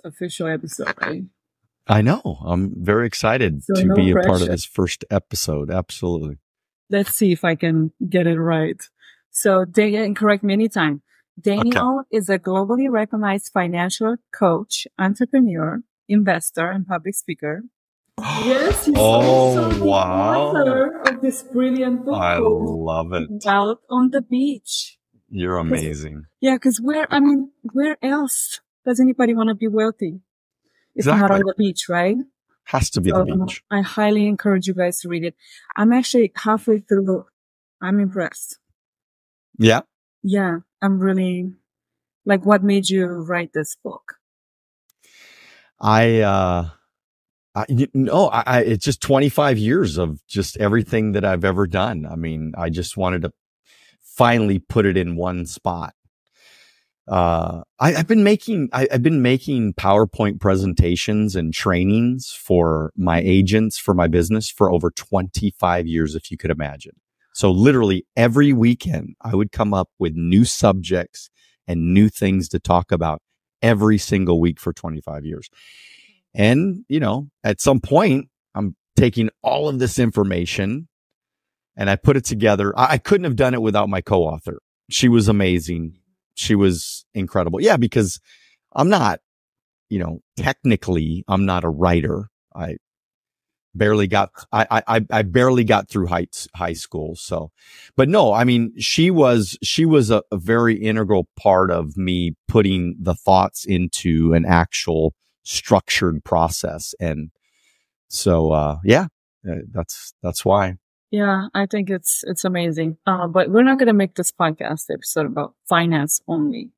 Official episode, right? I know. I'm very excited So to no be a part of pressure. this first episode. Absolutely. Let's see if I can get it right. So, and correct me anytime. Daniel is a globally recognized financial coach, entrepreneur, investor, and public speaker. Yes, he's also the author of this brilliant book I called love it. Out on the Beach. You're amazing. Yeah, because where else does anybody want to be wealthy? It's not on the beach, right? Has to be the beach. I highly encourage you guys to read it. I'm actually halfway through. I'm impressed. Yeah? Yeah, I'm really, like, what made you write this book? It's just 25 years of just everything that I've ever done. I mean, I just wanted to finally put it in one spot. I've been making PowerPoint presentations and trainings for my agents, for my business for over 25 years, if you could imagine. So literally every weekend I would come up with new subjects and new things to talk about every single week for 25 years. And, at some point I'm taking all of this information and I put it together. I couldn't have done it without my co-author. She was amazing. She was incredible. Yeah, because I'm not, technically I'm not a writer. I barely got through high school. So, but no, I mean, she was a very integral part of me putting the thoughts into an actual structured process. And so, that's why. Yeah, I think it's amazing. But we're not going to make this podcast episode about finance only.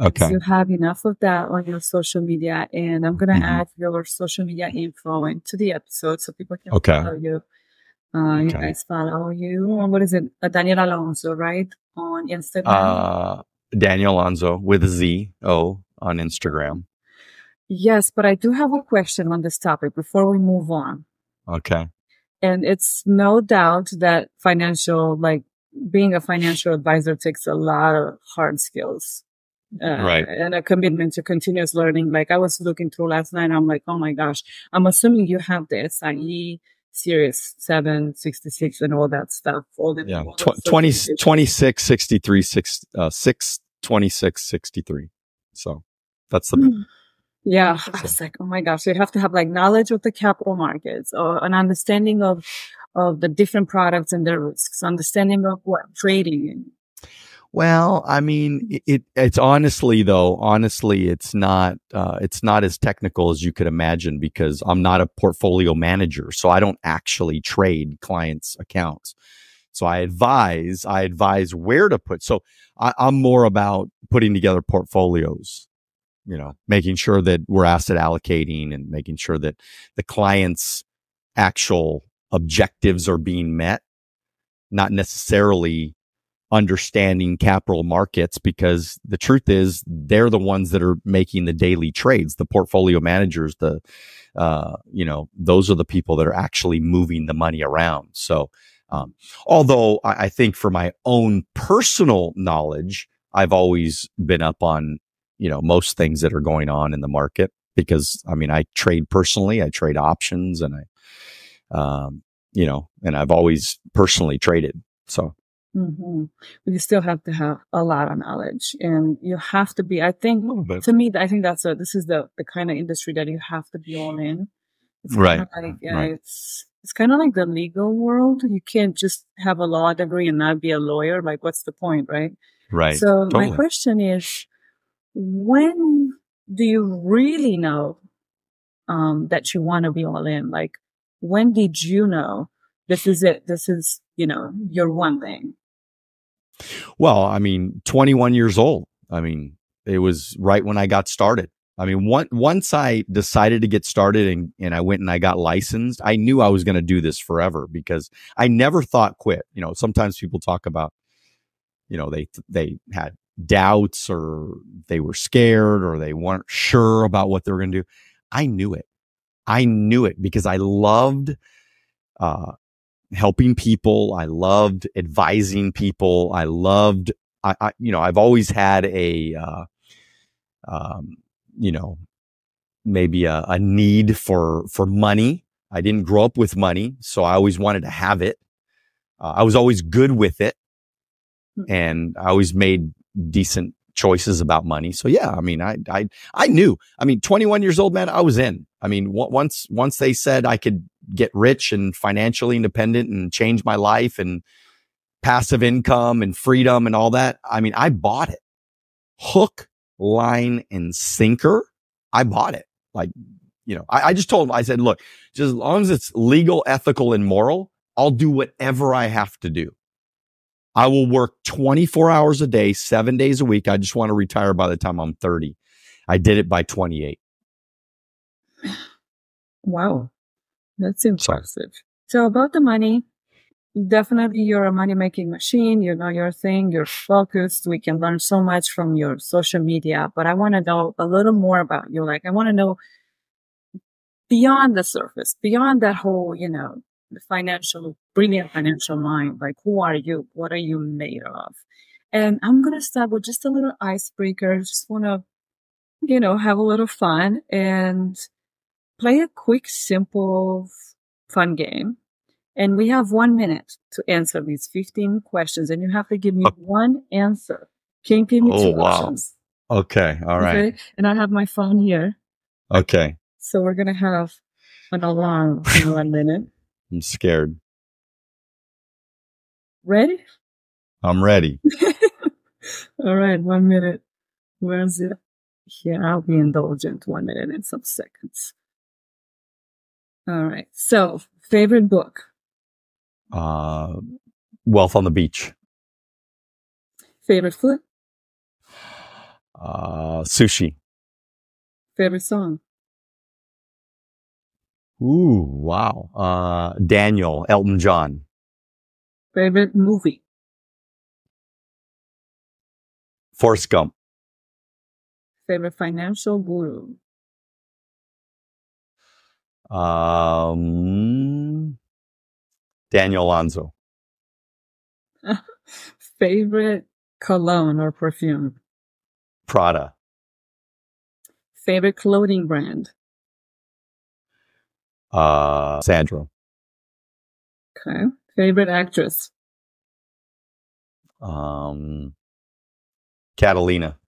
Okay. You have enough of that on your social media, and I'm going to add your social media info into the episode so people can follow you. You guys follow you. What is it? Daniel Alonzo, right? On Instagram? Daniel Alonzo with a Z-O on Instagram. Yes, but I do have a question on this topic before we move on. Okay. And it's no doubt that being a financial advisor takes a lot of hard skills. Right. And a commitment to continuous learning. Like I was looking through last night, I'm like, oh my gosh, I'm assuming you have the SIE Series 766 and all that stuff. All the 26, 63, 26, 63. So that's the. Yeah. I was like, oh my gosh, you have to have like knowledge of the capital markets or an understanding of the different products and their risks, understanding of what trading. Well, I mean, it's honestly, it's not as technical as you could imagine because I'm not a portfolio manager. So I don't actually trade clients' accounts. So I advise where to put. So I'm more about putting together portfolios. Making sure that we're asset allocating and making sure that the client's actual objectives are being met, not necessarily understanding capital markets, because the truth is they're the ones that are making the daily trades. The portfolio managers, those are the people that are actually moving the money around. So, although I think for my own personal knowledge, I've always been up on most things that are going on in the market because, I mean, I trade personally, I trade options and and I've always personally traded. So. Mm-hmm. But you still have to have a lot of knowledge and you have to be, I think, to me, I think this is the kind of industry that you have to be all in. It's right. It's kind of like the legal world. You can't just have a law degree and not be a lawyer. Like, what's the point, right? Right. So my question is, when do you really know that you want to be all in? Like, when did you know this is it? This is, your one thing. Well, I mean, 21 years old. I mean, it was right when I got started. I mean, once I decided to get started and I went and I got licensed, I knew I was going to do this forever because I never thought quit. Sometimes people talk about, they had doubts or they were scared or they weren't sure about what they were going to do. I knew it because I loved helping people. I loved advising people. I've always had maybe a need for money. I didn't grow up with money, so I always wanted to have it. I was always good with it, and I always made decent choices about money. So yeah, I mean, I knew. I mean, 21 years old, man, I was in. I mean, once they said I could get rich and financially independent and change my life and passive income and freedom and all that, I mean, I bought it. Hook, line, and sinker. I bought it. Like, I just told him, I said, look, just as long as it's legal, ethical, and moral, I'll do whatever I have to do. I will work 24 hours a day, 7 days a week. I just want to retire by the time I'm 30. I did it by 28. Wow. That's impressive. So about the money, definitely you're a money-making machine. You know your thing. You're focused. We can learn so much from your social media, but I want to know a little more about you. Like, I want to know beyond the surface, beyond that whole, the brilliant financial mind. Like, who are you? What are you made of? And I'm going to start with just a little icebreaker. Just want to, have a little fun and play a quick, simple, fun game. And we have 1 minute to answer these 15 questions. And you have to give me one answer. Can't give me two options. Okay. All right. Okay? And I have my phone here. Okay. So we're going to have an alarm in 1 minute. I'm scared. Ready? I'm ready. All right. 1 minute. Where is it? Here, I'll be indulgent. 1 minute and some seconds. All right. So, favorite book? Wealth on the Beach. Favorite food? Sushi. Favorite song? Ooh, wow. Daniel, Elton John. Favorite movie? Forrest Gump. Favorite financial guru? Daniel Alonzo. Favorite cologne or perfume? Prada. Favorite clothing brand? Sandra. Okay. Favorite actress? Catalina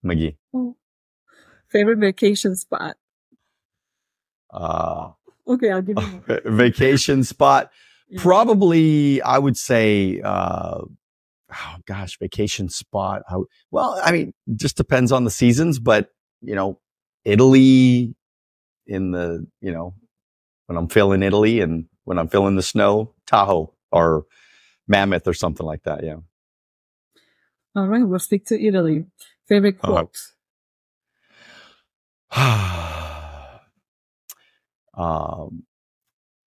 McGee. Oh. Favorite vacation spot? Okay, I'll give you one. Vacation spot. Yeah. Probably, I would say, vacation spot. Well, I mean, just depends on the seasons, but, Italy in the, when I'm feeling Italy and when I'm feeling the snow, Tahoe or Mammoth or something like that. Yeah. All right. We'll stick to Italy. Favorite quote?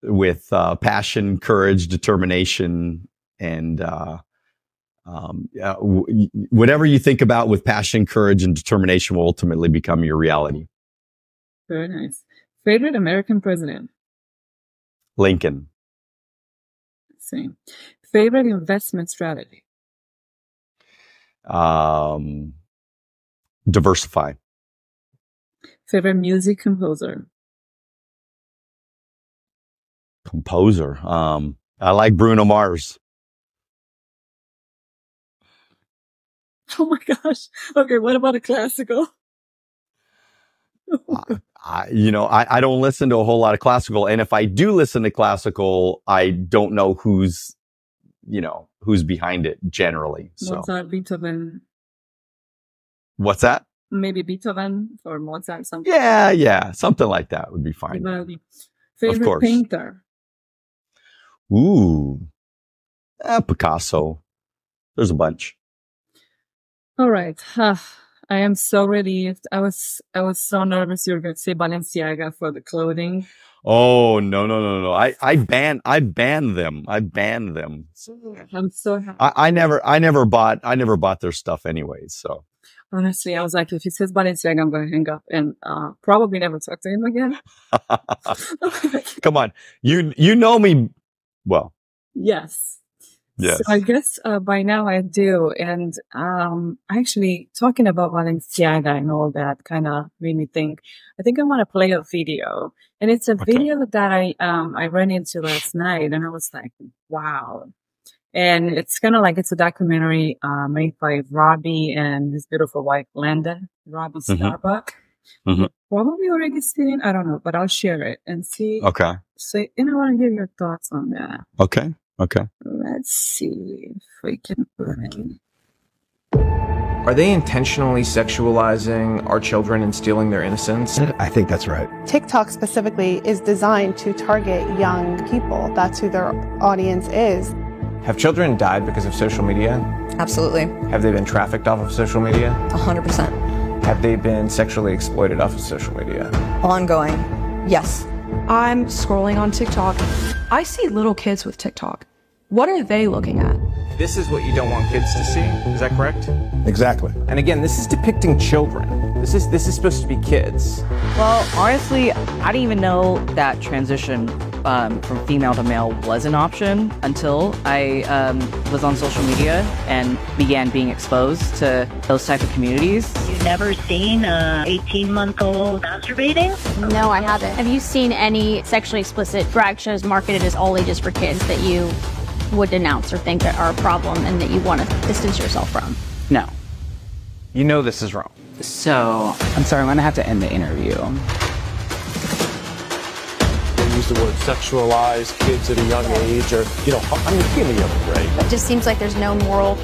With passion, courage, determination, and whatever you think about with passion, courage, and determination will ultimately become your reality. Very nice. Favorite American president? Lincoln. Same. Favorite investment strategy? Diversify. Favorite music composer? I like Bruno Mars. Oh my gosh. Okay, what about a classical? I don't listen to a whole lot of classical, and if I do listen to classical, I don't know who's behind it generally. So. Mozart, Beethoven. What's that? Maybe Beethoven or Mozart, something. Yeah, something like that would be fine. Favorite painter? Ooh, Picasso. There's a bunch. All right. I am so relieved. I was so nervous you were going to say Balenciaga for the clothing. Oh, no. I banned them. I'm so happy. I never bought their stuff anyways. So honestly, I was like, if he says Balenciaga, I'm going to hang up and probably never talk to him again. Come on. You know me. Well, Yes. So Yes. I guess by now I do. And actually talking about Balenciaga and all that kind of made me think, I think I want to play a video. And it's a Okay. video that I ran into last night and I was like, wow. And it's kind of like it's a documentary made by Robbie and his beautiful wife, Linda, Robbie Starbuck. Mm-hmm. Probably already seen, I don't know, but I'll share it and see. Okay. So, and I want to hear your thoughts on that. Okay. Okay. Let's see if we can bring. Are they intentionally sexualizing our children and stealing their innocence? I think that's right. TikTok specifically is designed to target young people. That's who their audience is. Have children died because of social media? Absolutely. Have they been trafficked off of social media? 100%. Have they been sexually exploited off of social media? Ongoing. Yes. I'm scrolling on TikTok. I see little kids with TikTok. What are they looking at? This is what you don't want kids to see, is that correct? Exactly. And again, this is depicting children. This is supposed to be kids. Well, honestly, I didn't even know that transition from female to male was an option until I was on social media and began being exposed to those type of communities. You've never seen a 18-month-old masturbating? No, I haven't. Have you seen any sexually explicit drag shows marketed as all ages for kids that you would denounce or think that are a problem and that you want to distance yourself from? No. You know this is wrong. So, I'm sorry, I'm going to have to end the interview. They use the word sexualize kids at a young age, or, I mean, give me a break. It just seems like there's no moral,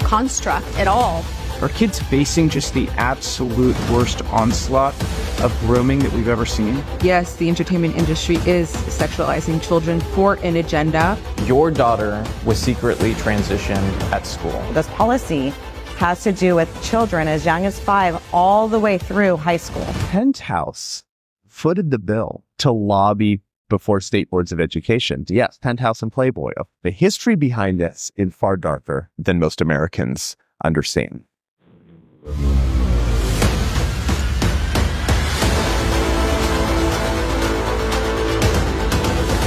construct at all. Are kids facing just the absolute worst onslaught of grooming that we've ever seen? Yes, the entertainment industry is sexualizing children for an agenda. Your daughter was secretly transitioned at school. This policy has to do with children as young as 5 all the way through high school. Penthouse footed the bill to lobby before state boards of education. Yes, Penthouse and Playboy. The history behind this is far darker than most Americans understand. Do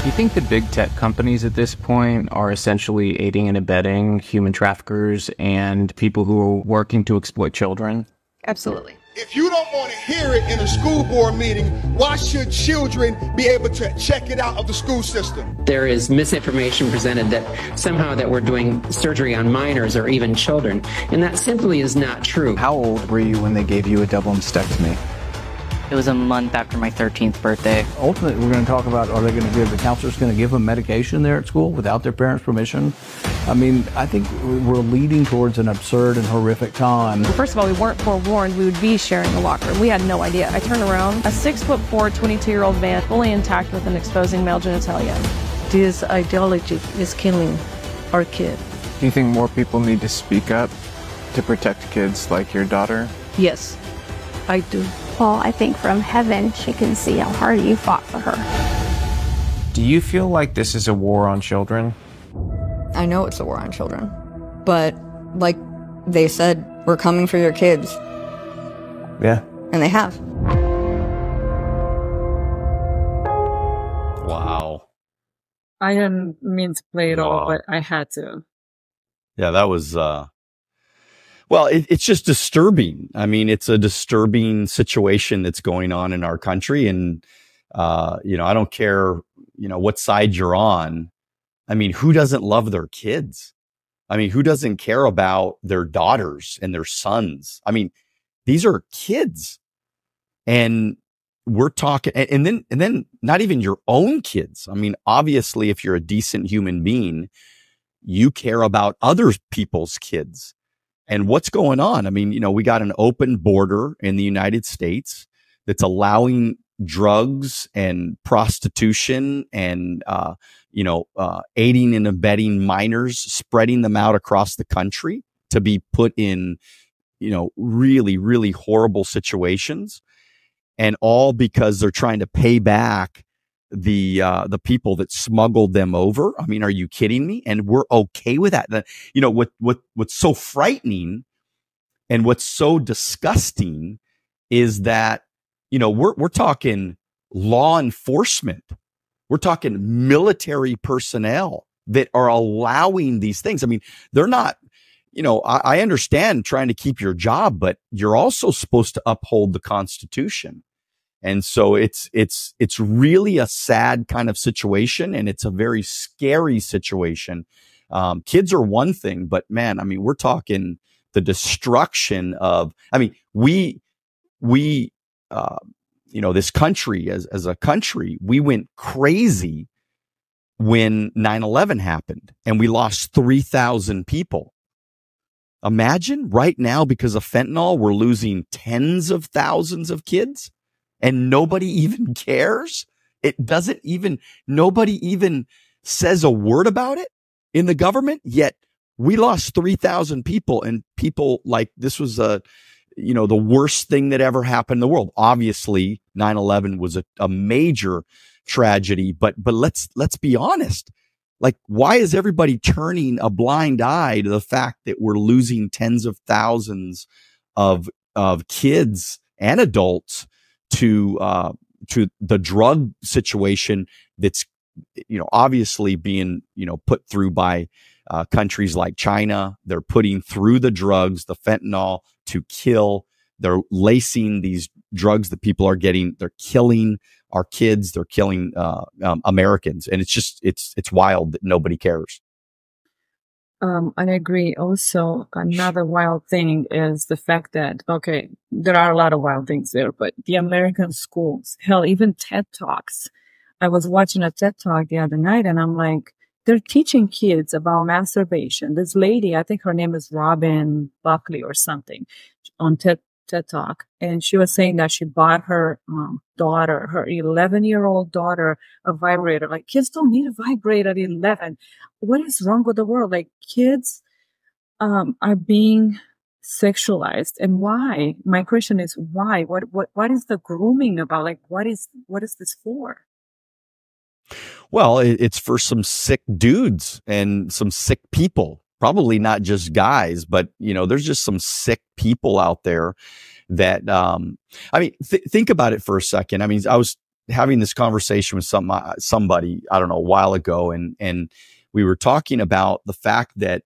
you think the big tech companies at this point are essentially aiding and abetting human traffickers and people who are working to exploit children? Absolutely. If you don't want to hear it in a school board meeting, why should children be able to check it out of the school system? There is misinformation presented that somehow that we're doing surgery on minors or even children, and that simply is not true. How old were you when they gave you a double mastectomy? It was a month after my 13th birthday. Ultimately, we're going to talk about, are they going to give, the counselor's going to give them medication there at school without their parents' permission? I mean, I think we're leading towards an absurd and horrific time. First of all, we weren't forewarned we would be sharing the locker room. We had no idea. I turned around, a 6'4", 22-year-old man, fully intact with an exposing male genitalia. This ideology is killing our kid. Do you think more people need to speak up to protect kids like your daughter? Yes, I do. Well, I think from heaven she can see how hard you fought for her. Do you feel like this is a war on children? I know it's a war on children. But, like they said, we're coming for your kids. Yeah. And they have. Wow. I didn't mean to play it all, but I had to. Yeah, that was, well, it's just disturbing. I mean, it's a disturbing situation that's going on in our country. And, I don't care, what side you're on. I mean, who doesn't love their kids? I mean, who doesn't care about their daughters and their sons? I mean, these are kids. And we're talking, and then not even your own kids. I mean, obviously, if you're a decent human being, you care about other people's kids. And what's going on? I mean, we got an open border in the United States that's allowing drugs and prostitution and, aiding and abetting minors, spreading them out across the country to be put in, really, really horrible situations. And all because they're trying to pay back the people that smuggled them over. I mean, are you kidding me? And we're okay with that. What's so frightening and what's so disgusting is that, we're talking law enforcement. We're talking military personnel that are allowing these things. I mean, they're not, I understand trying to keep your job, but you're also supposed to uphold the Constitution. And so it's really a sad kind of situation, and it's a very scary situation. Kids are one thing, but man, I mean, we're talking the destruction of, I mean, this country as a country, we went crazy when 9/11 happened and we lost 3,000 people. Imagine right now, because of fentanyl, we're losing tens of thousands of kids and nobody even cares. Nobody even says a word about it in the government, yet we lost 3,000 people, and people like this was the worst thing that ever happened in the world. Obviously, 9/11 was a major tragedy, but let's be honest. Like, why is everybody turning a blind eye to the fact that we're losing tens of thousands of kids and adults to the drug situation that's, obviously being, put through by countries like China? They're putting through the drugs, the fentanyl, to kill. They're lacing these drugs that people are getting. They're killing our kids. They're killing Americans. And it's wild that nobody cares. I agree. Also, another wild thing is the fact that, okay, there are a lot of wild things there, but the American schools, hell, even TED Talks. I was watching a TED Talk the other night, and I'm like, they're teaching kids about masturbation. This lady, I think her name is Robin Buckley or something, on TED Talk. And she was saying that she bought her daughter, her 11-year-old daughter, a vibrator. Like, kids don't need a vibrator at 11. What is wrong with the world? Like, kids are being sexualized. And why? My question is why? What is the grooming about? Like, what is this for? Well, it's for some sick dudes and some sick people, probably not just guys, but there's just some sick people out there that, think about it for a second. I mean, I was having this conversation with somebody, I don't know, a while ago, and we were talking about the fact that,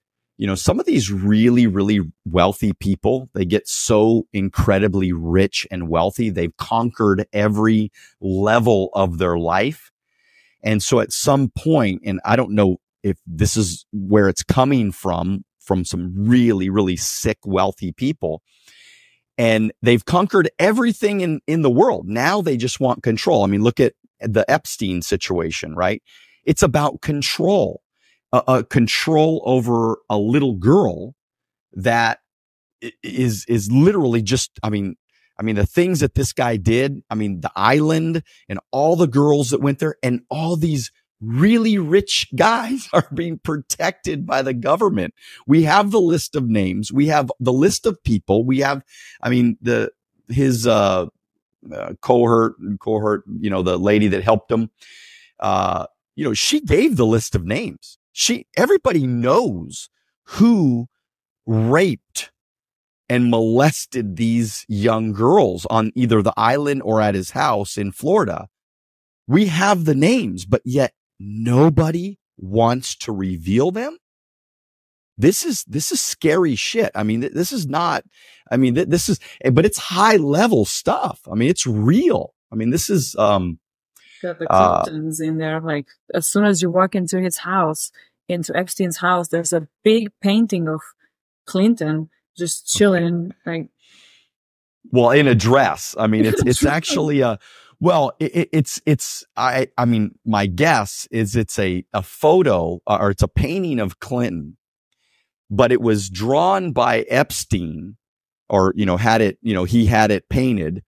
some of these really, really wealthy people, they get so incredibly rich and wealthy. They've conquered every level of their life. And so at some point, and I don't know if this is where it's coming from some really, really sick, wealthy people, and they've conquered everything in the world. Now they just want control. I mean, look at the Epstein situation, right? It's about control, control over a little girl that is literally just, I mean, the things that this guy did, I mean, the island and all the girls that went there, and all these really rich guys are being protected by the government. We have the list of names. We have the list of people. We have, his cohort, the lady that helped him, she gave the list of names. Everybody knows who raped and molested these young girls on either the island or at his house in Florida. We have the names, but yet nobody wants to reveal them. This is scary shit. I mean, this is not, but it's high level stuff. I mean, it's real. I mean, this is, got the Clintons in there. Like, as soon as you walk into his house, into Epstein's house, there's a big painting of Clinton just chilling, like, well, in a dress. I mean, it's actually my guess is it's a photo, or it's a painting of Clinton, but it was drawn by Epstein, or, he had it painted.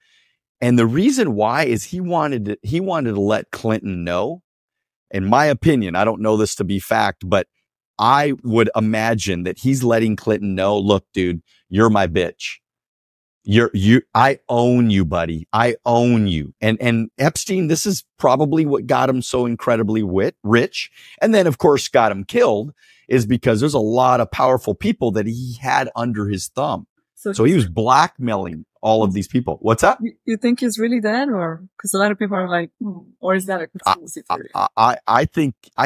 And the reason why is he wanted to let Clinton know, in my opinion, I don't know this to be fact, but I would imagine that he's letting Clinton know, look, dude, you're my bitch. I own you, buddy. I own you. And Epstein, this is probably what got him so incredibly rich. And then, of course, got him killed, is because there's a lot of powerful people that he had under his thumb. So he was blackmailing all of these people. What's that? You think he's really dead, or because a lot of people are like, or is that a conspiracy theory? I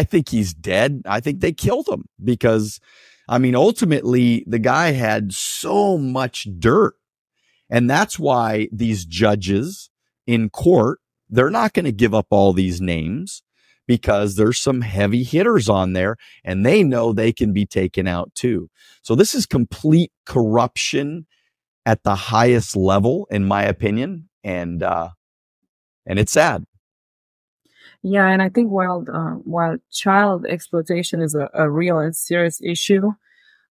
think he's dead. I think they killed him because, I mean, ultimately the guy had so much dirt, and that's why these judges in court, they're not going to give up all these names, because there's some heavy hitters on there and they know they can be taken out too. So this is complete corruption at the highest level, in my opinion. And it's sad. Yeah. And I think while child exploitation is a real and serious issue,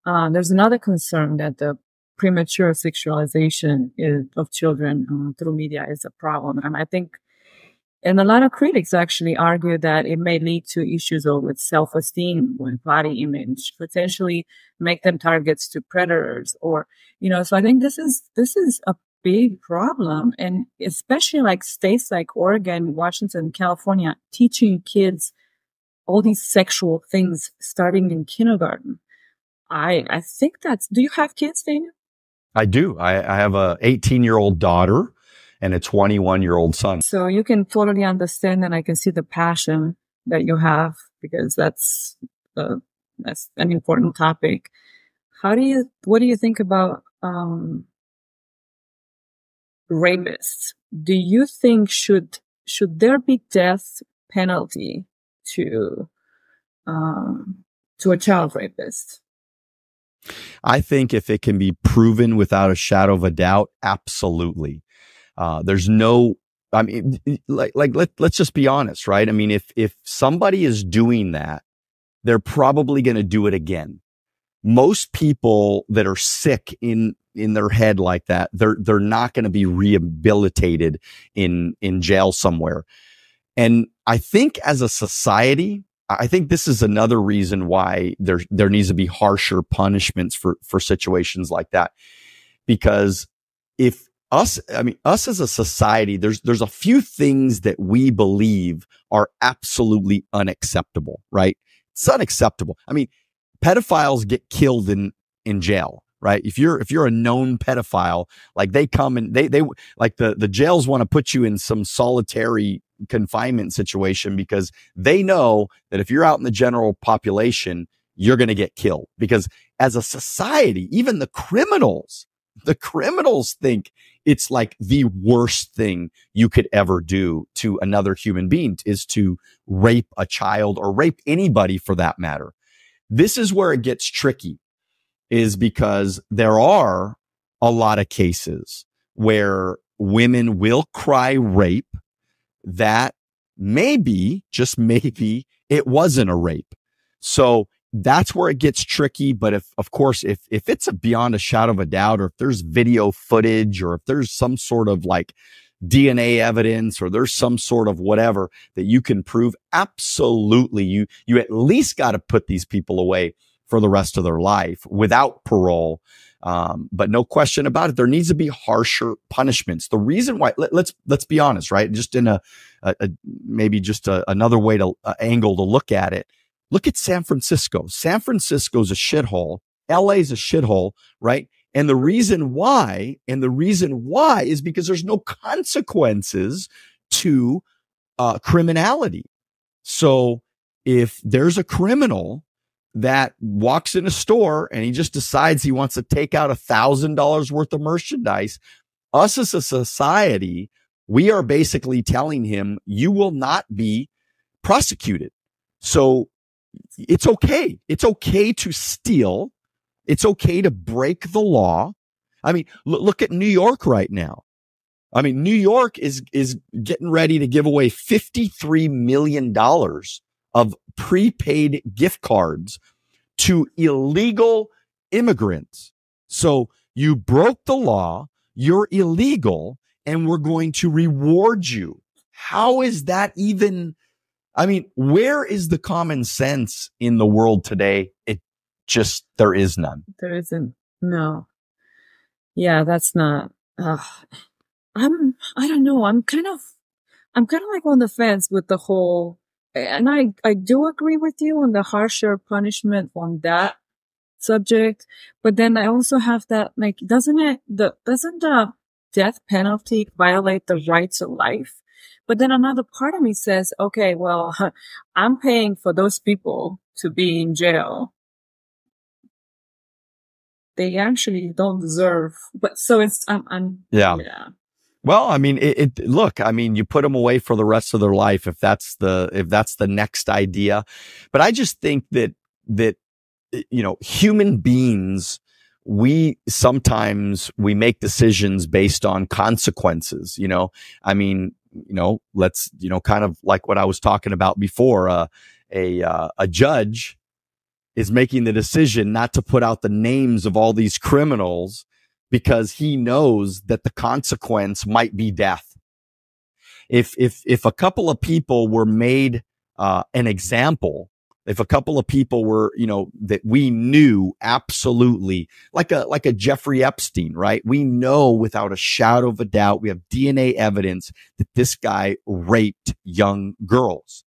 there's another concern that the premature sexualization of children through media is a problem. And I think, and a lot of critics actually argue that it may lead to issues with self-esteem, with body image, potentially make them targets to predators, or, so I think this is a big problem. And especially like states like Oregon, Washington, California, teaching kids all these sexual things starting in kindergarten. I think do you have kids, Daniel? I do. I have a 18-year-old daughter and a 21-year-old son. So you can totally understand, and I can see the passion that you have, because that's an important topic. What do you think about rapists? Do you think should there be death penalty to a child rapist? I think if it can be proven without a shadow of a doubt, absolutely. There's no, I mean, let's just be honest, right? I mean, if somebody is doing that, they're probably going to do it again. Most people that are sick in their head like that, they're not going to be rehabilitated in jail somewhere. And I think as a society, I think this is another reason why there needs to be harsher punishments for situations like that. Because us as a society, there's a few things that we believe are absolutely unacceptable, right? It's unacceptable. I mean, pedophiles get killed in jail, right? If you're a known pedophile, like they come and they like the jails want to put you in some solitary confinement situation, because they know that if you're out in the general population, you're going to get killed. Because as a society, even the criminals think it's like the worst thing you could ever do to another human being is to rape a child, or rape anybody for that matter. This is where it gets tricky, is because there are a lot of cases where women will cry rape that maybe, just maybe, it wasn't a rape. So that's where it gets tricky. But if it's beyond a shadow of a doubt, or if there's video footage, or if there's some sort of like DNA evidence, or there's some sort of whatever that you can prove, absolutely, you at least got to put these people away for the rest of their life without parole. But no question about it, there needs to be harsher punishments. The reason why, let's be honest, right? Just in maybe just another way to angle to look at it. Look at San Francisco. San Francisco's a shithole. LA's a shithole, right? And the reason why is because there's no consequences to criminality. So if there's a criminal that walks in a store and he just decides he wants to take out $1,000 worth of merchandise, us as a society, we are basically telling him, you will not be prosecuted. So it's okay. It's okay to steal. It's okay to break the law. I mean, look at New York right now. I mean, New York is getting ready to give away $53 million of prepaid gift cards to illegal immigrants. So you broke the law, you're illegal, and we're going to reward you. How is that even? I mean, where is the common sense in the world today? There is none. There isn't. No. Yeah, that's not. I don't know. I'm kind of like on the fence with the whole, and I do agree with you on the harsher punishment on that subject. But then I also have that, like, doesn't the death penalty violate the right to life? But then another part of me says, okay, well, I'm paying for those people to be in jail. They actually don't deserve, but so it's, Yeah. yeah. Well, I mean, look, I mean, you put them away for the rest of their life if that's the next idea. But I just think that, human beings, we make decisions based on consequences, I mean, let's, kind of like what I was talking about before, a judge is making the decision not to put out the names of all these criminals because he knows that the consequence might be death. If a couple of people were made an example, if a couple of people were, that we knew absolutely, like a Jeffrey Epstein, right? We know without a shadow of a doubt, we have DNA evidence that this guy raped young girls.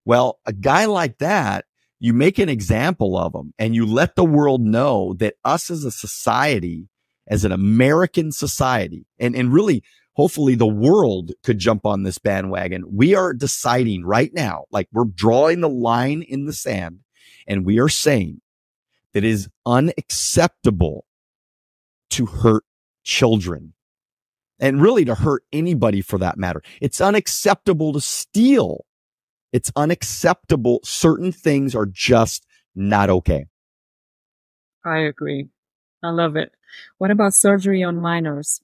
Well, a guy like that, you make an example of him and you let the world know that us as a society, as an American society, and really, hopefully the world could jump on this bandwagon. We are deciding right now, like we're drawing the line in the sand, and we are saying that it is unacceptable to hurt children, and really to hurt anybody for that matter. It's unacceptable to steal. It's unacceptable. Certain things are just not okay. I agree. I love it. What about surgery on minors?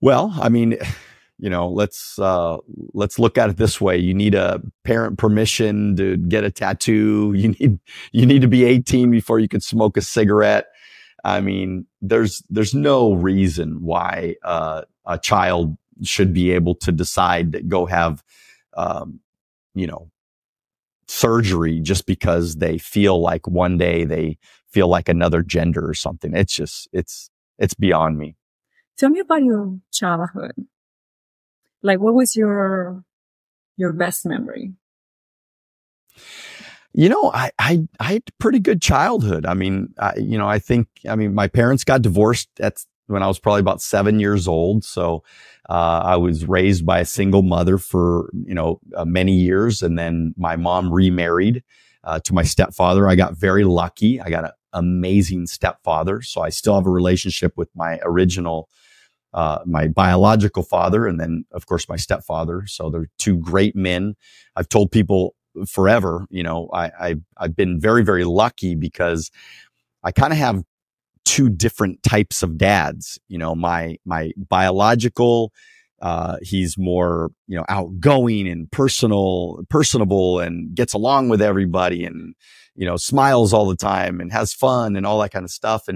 Well, I mean, let's look at it this way. You need a parent permission to get a tattoo. You need to be 18 before you can smoke a cigarette. I mean, there's no reason why a child should be able to decide to go have, surgery just because they feel like one day they feel like another gender or something. It's just, it's beyond me. Tell me about your childhood. Like, what was your best memory? I had a pretty good childhood. I mean, I think my parents got divorced when I was probably about 7 years old. So, I was raised by a single mother for, many years. And then my mom remarried, to my stepfather. I got very lucky. I got an amazing stepfather. So I still have a relationship with my original, my biological father. And then of course my stepfather. So they're two great men. I've told people forever, I've been very, very lucky because I kind of have two different types of dads. My biological, he's more, outgoing and personable and gets along with everybody and, smiles all the time and has fun and all that kind of stuff.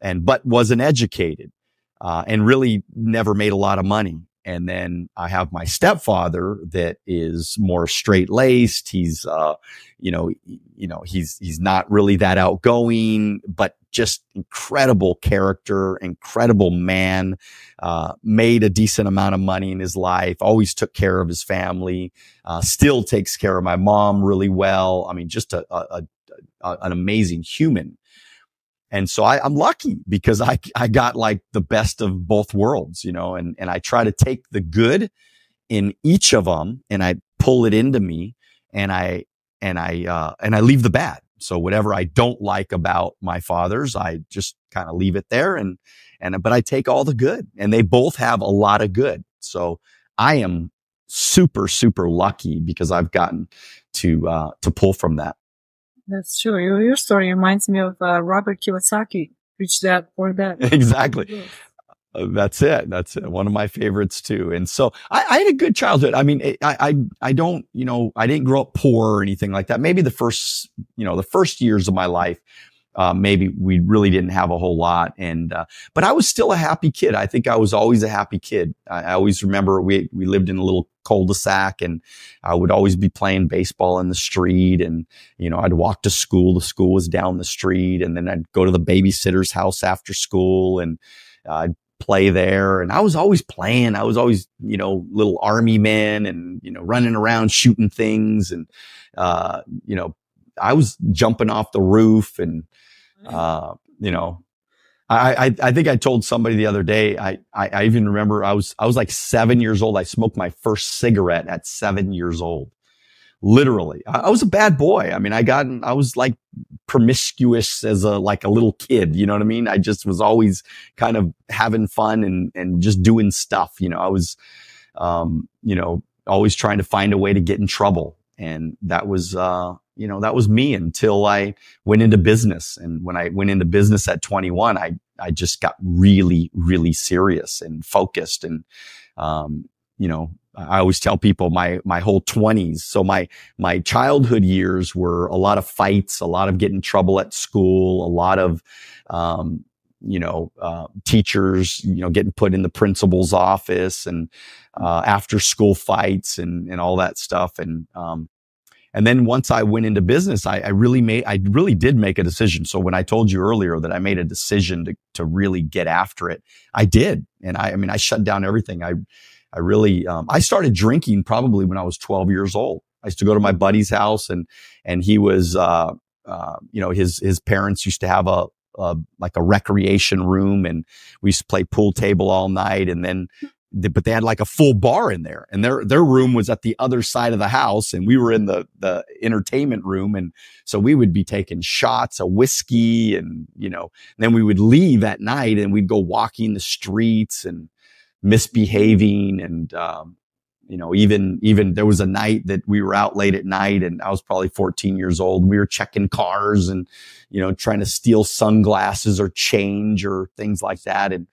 But wasn't educated, and really never made a lot of money. And then I have my stepfather that is more straight laced. He's, he's not really that outgoing, but just incredible character, incredible man, made a decent amount of money in his life, always took care of his family, still takes care of my mom really well. I mean, just an amazing human. And so I'm lucky because I got like the best of both worlds, and I try to take the good in each of them and I pull it into me and I leave the bad. So whatever I don't like about my fathers, I just kind of leave it there but I take all the good, and they both have a lot of good. So I am super, super lucky because I've gotten to pull from that. That's true. Your story reminds me of Robert Kiyosaki, Rich Dad, Poor Dad. Exactly. Yes. That's it. One of my favorites too. And so I had a good childhood. I mean, I don't, I didn't grow up poor or anything like that. Maybe the first years of my life, maybe we really didn't have a whole lot. But I was still a happy kid. I think I was always a happy kid. I always remember we lived in a little cul-de-sac, and I would always be playing baseball in the street. And, I'd walk to school. The school was down the street, and then I'd go to the babysitter's house after school, and I'd play there. And I was always playing. I was always, little army man and, running around shooting things. And, I was jumping off the roof and, I think I told somebody the other day, I even remember I was like 7 years old. I smoked my first cigarette at 7 years old. Literally. I was a bad boy. I mean, I was like promiscuous as a little kid. You know what I mean? I just was always kind of having fun and just doing stuff. You know, I was, always trying to find a way to get in trouble. And that was, that was me until I went into business. And when I went into business at 21, I just got really, really serious and focused. And, I always tell people my whole 20s. So my childhood years were a lot of fights, a lot of getting in trouble at school, a lot of, teachers, getting put in the principal's office and, after school fights and all that stuff. And then once I went into business, I really did make a decision. So when I told you earlier that I made a decision to really get after it, I did. And I shut down everything. I really, I started drinking probably when I was 12 years old. I used to go to my buddy's house and he was, his parents used to have a recreation room, and we used to play pool table all night. And then, but they had like a full bar in there, and their room was at the other side of the house, and we were in the entertainment room. And so we would be taking shots of whiskey and then we would leave at night and we'd go walking the streets and misbehaving. And, even there was a night that we were out late at night, and I was probably 14 years old. We were checking cars and, trying to steal sunglasses or change or things like that. And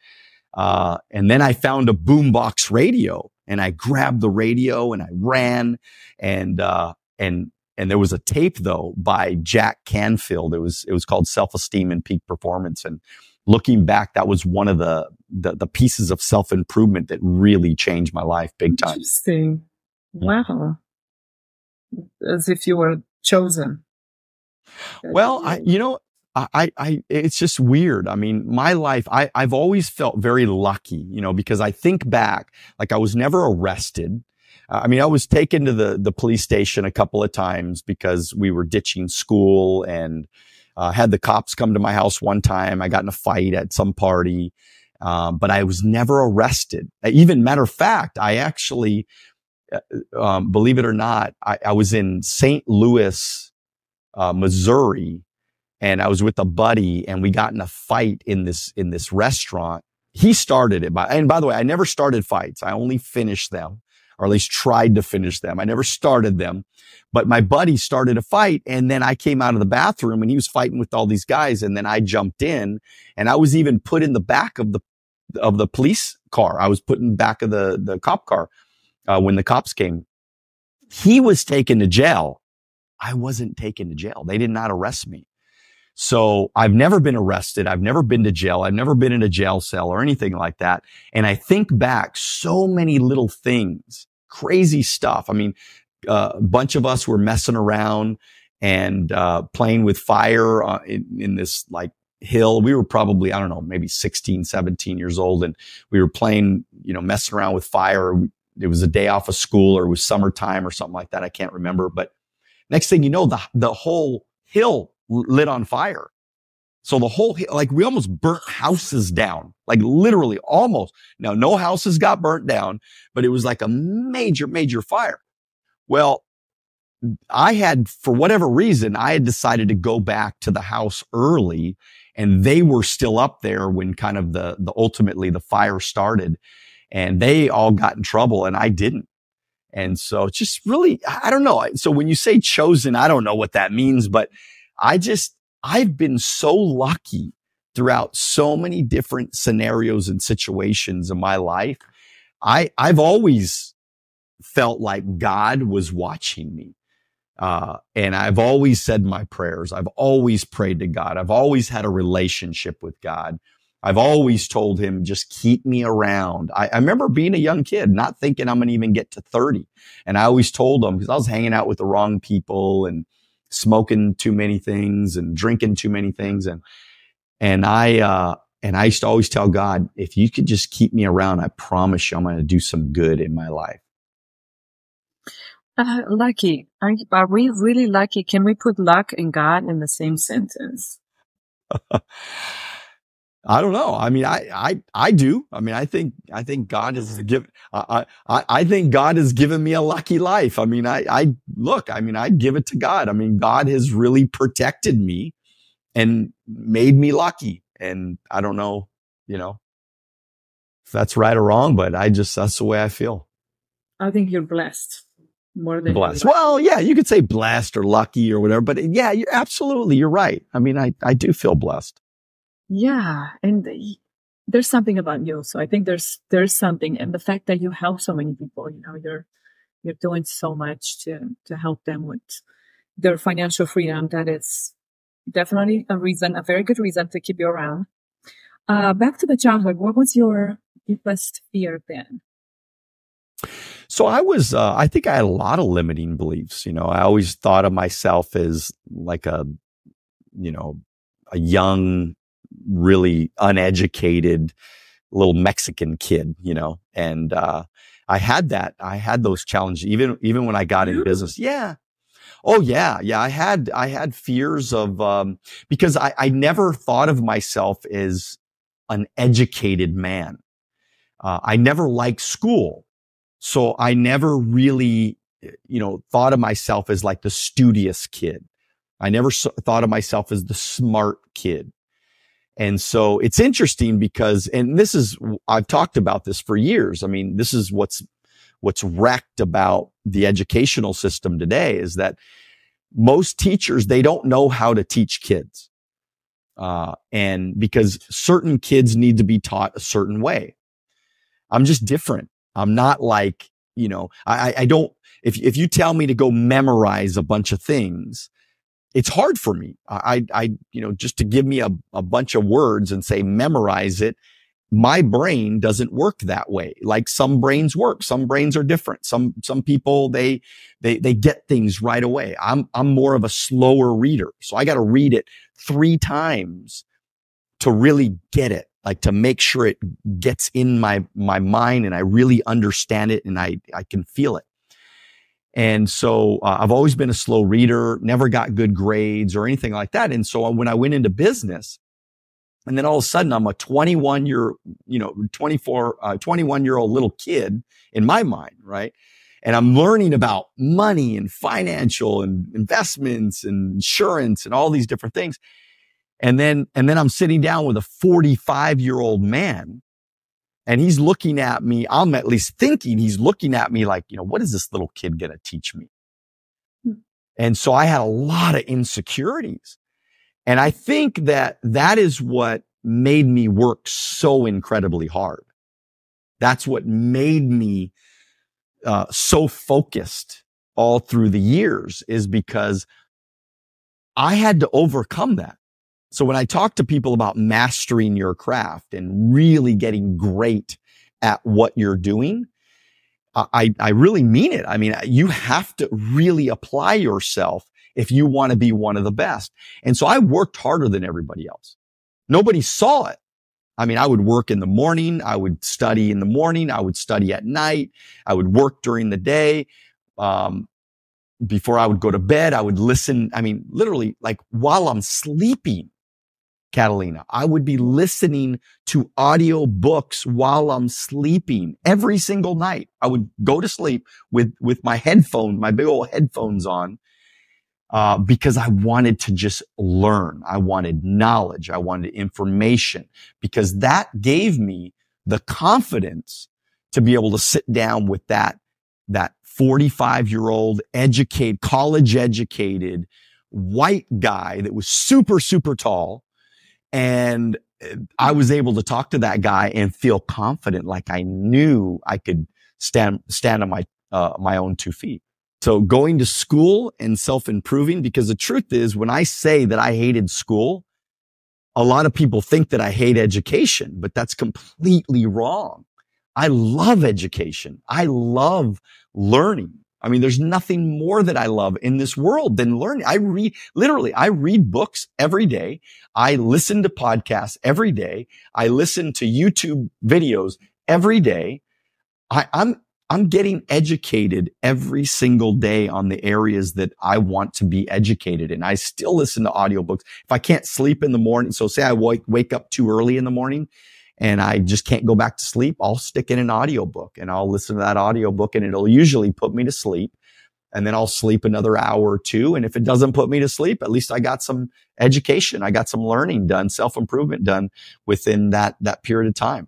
then I found a boombox radio, and I grabbed the radio and I ran, and there was a tape though by Jack Canfield. It was called Self-Esteem and Peak Performance. And looking back, that was one of the pieces of self-improvement that really changed my life big time. Interesting. Wow. As if you were chosen. Well, it's just weird. I mean, my life, I've always felt very lucky, because I think back, like I was never arrested. I was taken to the police station a couple of times because we were ditching school, and had the cops come to my house one time. I got in a fight at some party, but I was never arrested. Even matter of fact, I actually, believe it or not, I was in St. Louis, Missouri, and I was with a buddy, and we got in a fight in this restaurant. He started it, and by the way, I never started fights. I only finished them, or at least tried to finish them. I never started them, but my buddy started a fight, and then I came out of the bathroom and he was fighting with all these guys. And then I jumped in, and I was even put in the back of the police car. I was put in the back of the cop car, when the cops came. He was taken to jail. I wasn't taken to jail. They did not arrest me. So I've never been arrested. I've never been to jail. I've never been in a jail cell or anything like that. And I think back so many little things, crazy stuff. A bunch of us were messing around and, playing with fire in this like hill. We were probably, I don't know, maybe 16, 17 years old. And we were playing, messing around with fire. It was a day off of school, or it was summertime or something like that. I can't remember. But next thing you know, the whole hill lit on fire. So the whole, like we almost burnt houses down, like literally almost. Now, no houses got burnt down, but it was like a major, major fire. Well, for whatever reason, I had decided to go back to the house early, and they were still up there when kind of ultimately the fire started, and they all got in trouble and I didn't. And so it's just really, I don't know. So when you say chosen, I don't know what that means, but I've been so lucky throughout so many different scenarios and situations in my life. I've always felt like God was watching me. And I've always said my prayers. I've always prayed to God. I've always had a relationship with God. I've always told him, just keep me around. I remember being a young kid, not thinking I'm going to even get to 30. And I always told him, because I was hanging out with the wrong people and smoking too many things and drinking too many things. And I used to always tell God, if you could just keep me around, I promise you I'm going to do some good in my life. Lucky. Are we really lucky? Can we put luck and God in the same sentence? I don't know. I mean, I do. I mean, I think God has given, I think God has given me a lucky life. I mean, I give it to God. I mean, God has really protected me and made me lucky. And I don't know, if that's right or wrong, but that's the way I feel. I think you're blessed more than blessed. Well, yeah, you could say blessed or lucky or whatever, but yeah, you're right. I mean, I do feel blessed. Yeah. And there's something about you. So I think there's something, and the fact that you help so many people, you're doing so much to help them with their financial freedom. That is definitely a very good reason to keep you around. Back to the childhood. What was your deepest fear then? So I think I had a lot of limiting beliefs. I always thought of myself as like a young, really uneducated little Mexican kid, and, I had those challenges even when I got in business. Yeah. Oh yeah. Yeah. I had fears of, because I never thought of myself as an educated man. I never liked school. So I never really, thought of myself as like the studious kid. I never thought of myself as the smart kid. And so it's interesting because, and I've talked about this for years. I mean, this is what's wrecked about the educational system today is that most teachers, they don't know how to teach kids. And because certain kids need to be taught a certain way. I'm just different. I'm not like, I don't, if you tell me to go memorize a bunch of things, it's hard for me. Just to give me a bunch of words and say, memorize it. My brain doesn't work that way. Like some brains work. Some brains are different. Some people, they get things right away. I'm more of a slower reader. So I got to read it 3 times to really get it, like to make sure it gets in my mind and I really understand it and I can feel it. And so I've always been a slow reader, never got good grades or anything like that. And so when I went into business, and then all of a sudden I'm a 21-year-old little kid in my mind, right? And I'm learning about money and financial and investments and insurance and all these different things. And then I'm sitting down with a 45-year-old man. And he's looking at me, I'm at least thinking he's looking at me like, what is this little kid going to teach me? And so I had a lot of insecurities. And I think that is what made me work so incredibly hard. That's what made me so focused all through the years, is because I had to overcome that. So when I talk to people about mastering your craft and really getting great at what you're doing, I really mean it. I mean, you have to really apply yourself if you want to be one of the best. And so I worked harder than everybody else. Nobody saw it. I mean, I would work in the morning. I would study in the morning. I would study at night. I would work during the day. Before I would go to bed, I would listen. I mean, literally, like while I'm sleeping, Catalina, I would be listening to audio books while I'm sleeping every single night. I would go to sleep with my headphone, my big old headphones on, because I wanted to just learn. I wanted knowledge. I wanted information, because that gave me the confidence to be able to sit down with that 45-year-old college educated white guy that was super, super tall. And I was able to talk to that guy and feel confident, like I knew I could stand on my own 2 feet. So going to school and self-improving, because the truth is, when I say that I hated school, a lot of people think that I hate education, but that's completely wrong. I love education. I love learning. I mean, there's nothing more that I love in this world than learning. I read books every day. I listen to podcasts every day. I listen to YouTube videos every day. I'm getting educated every single day on the areas that I want to be educated in. I still listen to audiobooks. If I can't sleep in the morning, so say I wake up too early in the morning and I just can't go back to sleep, I'll stick in an audiobook and I'll listen to that audiobook and it'll usually put me to sleep. And then I'll sleep another hour or two. And if it doesn't put me to sleep, at least I got some education. I got some learning done, self-improvement done within that period of time.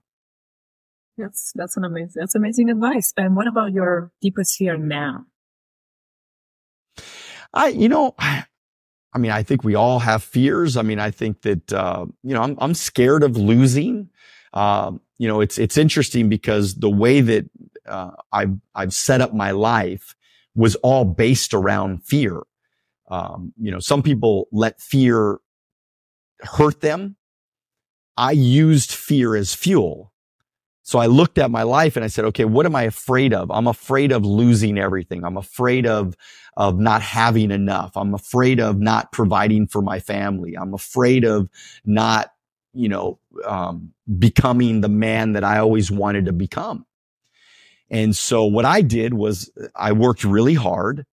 That's amazing advice. And what about your deepest fear now? I think we all have fears. I mean, I think that, I'm scared of losing. It's interesting because the way that, I've set up my life was all based around fear. Some people let fear hurt them. I used fear as fuel. So I looked at my life and I said, okay, what am I afraid of? I'm afraid of losing everything. I'm afraid of not having enough. I'm afraid of not providing for my family. I'm afraid of not, becoming the man that I always wanted to become. And so what I did was I worked really hard,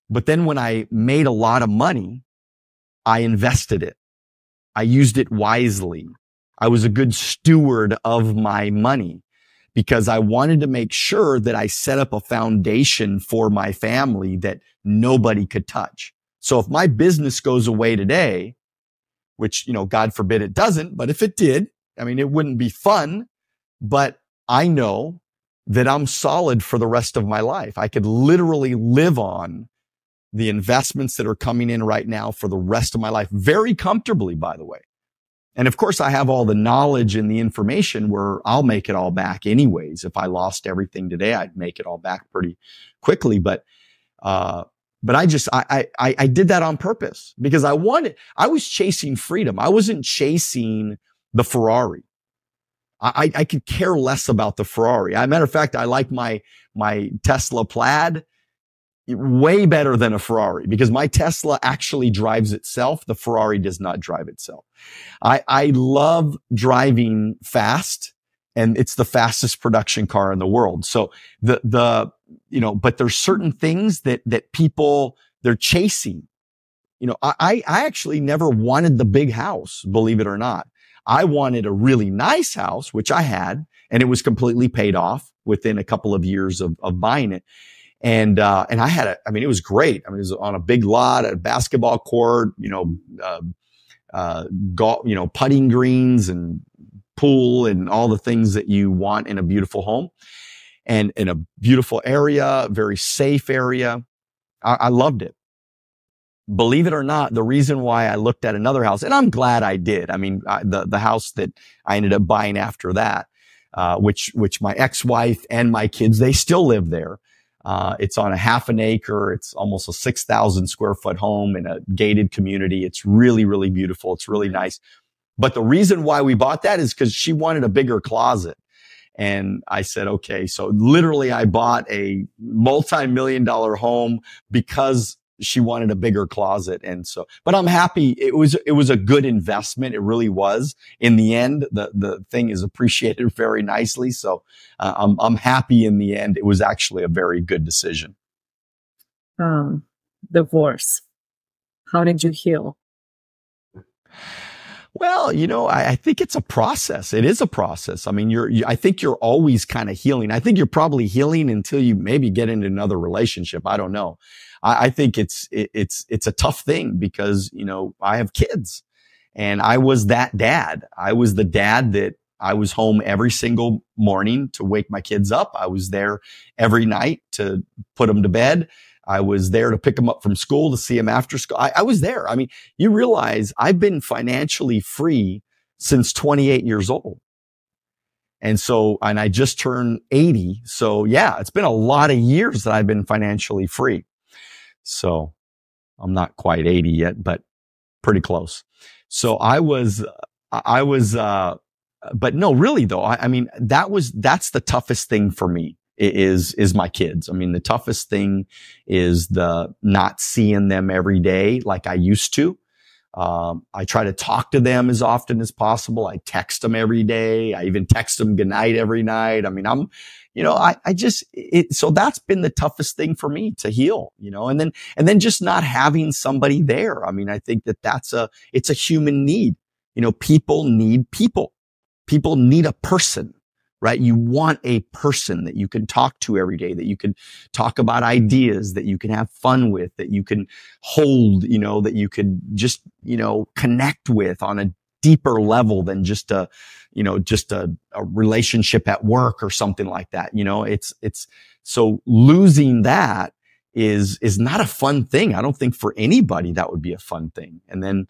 but then when I made a lot of money, I invested it. I used it wisely. I was a good steward of my money because I wanted to make sure that I set up a foundation for my family that nobody could touch. So if my business goes away today, which, God forbid it doesn't, but if it did, it wouldn't be fun, but I know that I'm solid for the rest of my life. I could literally live on the investments that are coming in right now for the rest of my life, very comfortably, by the way. And of course, I have all the knowledge and the information where I'll make it all back anyways. If I lost everything today, I'd make it all back pretty quickly. But I did that on purpose because I was chasing freedom. I wasn't chasing the Ferrari. I could care less about the Ferrari. As a matter of fact, I like my Tesla Plaid way better than a Ferrari because my Tesla actually drives itself. The Ferrari does not drive itself. I love driving fast and it's the fastest production car in the world. So but there's certain things that people, they're chasing. I actually never wanted the big house, believe it or not. I wanted a really nice house, which I had, and it was completely paid off within a couple of years of buying it. And I had it was great. It was on a big lot, a basketball court, golf, putting greens and pool and all the things that you want in a beautiful home and in a beautiful area, very safe area. I loved it. Believe it or not, the reason why I looked at another house, and I'm glad I did. The house that I ended up buying after that, which my ex-wife and my kids, they still live there. It's on a half an acre. It's almost a 6,000 square foot home in a gated community. It's really, really beautiful. It's really nice. But the reason why we bought that is because she wanted a bigger closet. And I said, okay. So literally I bought a multi-million-dollar home because she wanted a bigger closet. And so, but I'm happy. It was a good investment. It really was. In the end, the thing is appreciated very nicely. So, I'm happy in the end. It was actually a very good decision. Divorce. How did you heal? Well, I think it's a process. It is a process. I think you're always kind of healing. I think you're probably healing until you maybe get into another relationship. I don't know. I think it's a tough thing because, I have kids and I was that dad. I was the dad that I was home every single morning to wake my kids up. I was there every night to put them to bed. I was there to pick them up from school, to see them after school. I was there. You realize I've been financially free since 28 years old. And I just turned 80. So yeah, it's been a lot of years that I've been financially free. So I'm not quite 80 yet, but pretty close. So but no, really though, that's the toughest thing for me is my kids. The toughest thing is the not seeing them every day like I used to. I try to talk to them as often as possible. I text them every day. I even text them goodnight every night. I mean, so that's been the toughest thing for me to heal, and then just not having somebody there. I mean, I think it's a human need. People need people. People need a person, right? You want a person that you can talk to every day, that you can talk about ideas, that you can have fun with, that you can hold, that you could just, connect with on a deeper level than just a relationship at work or something like that. So losing that is not a fun thing. I don't think for anybody that would be a fun thing. And then,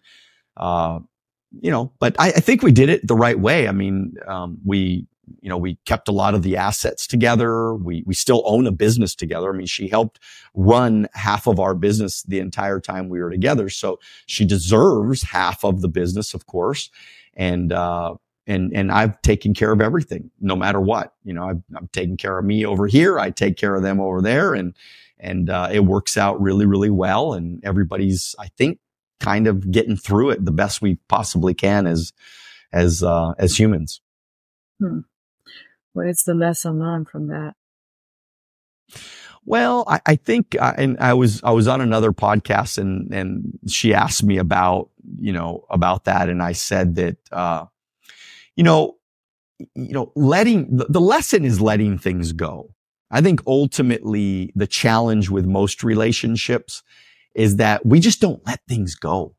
but I think we did it the right way. I mean, we kept a lot of the assets together. We still own a business together. I mean, she helped run half of our business the entire time we were together. So she deserves half of the business, of course. And I've taken care of everything, no matter what. I'm taking care of me over here. I take care of them over there. And it works out really, really well. And everybody's, I think, kind of getting through it the best we possibly can as humans. What is the lesson learned from that? Well, I think, and I was on another podcast and she asked me about that. And I said that, the lesson is letting things go. I think ultimately the challenge with most relationships is that we just don't let things go.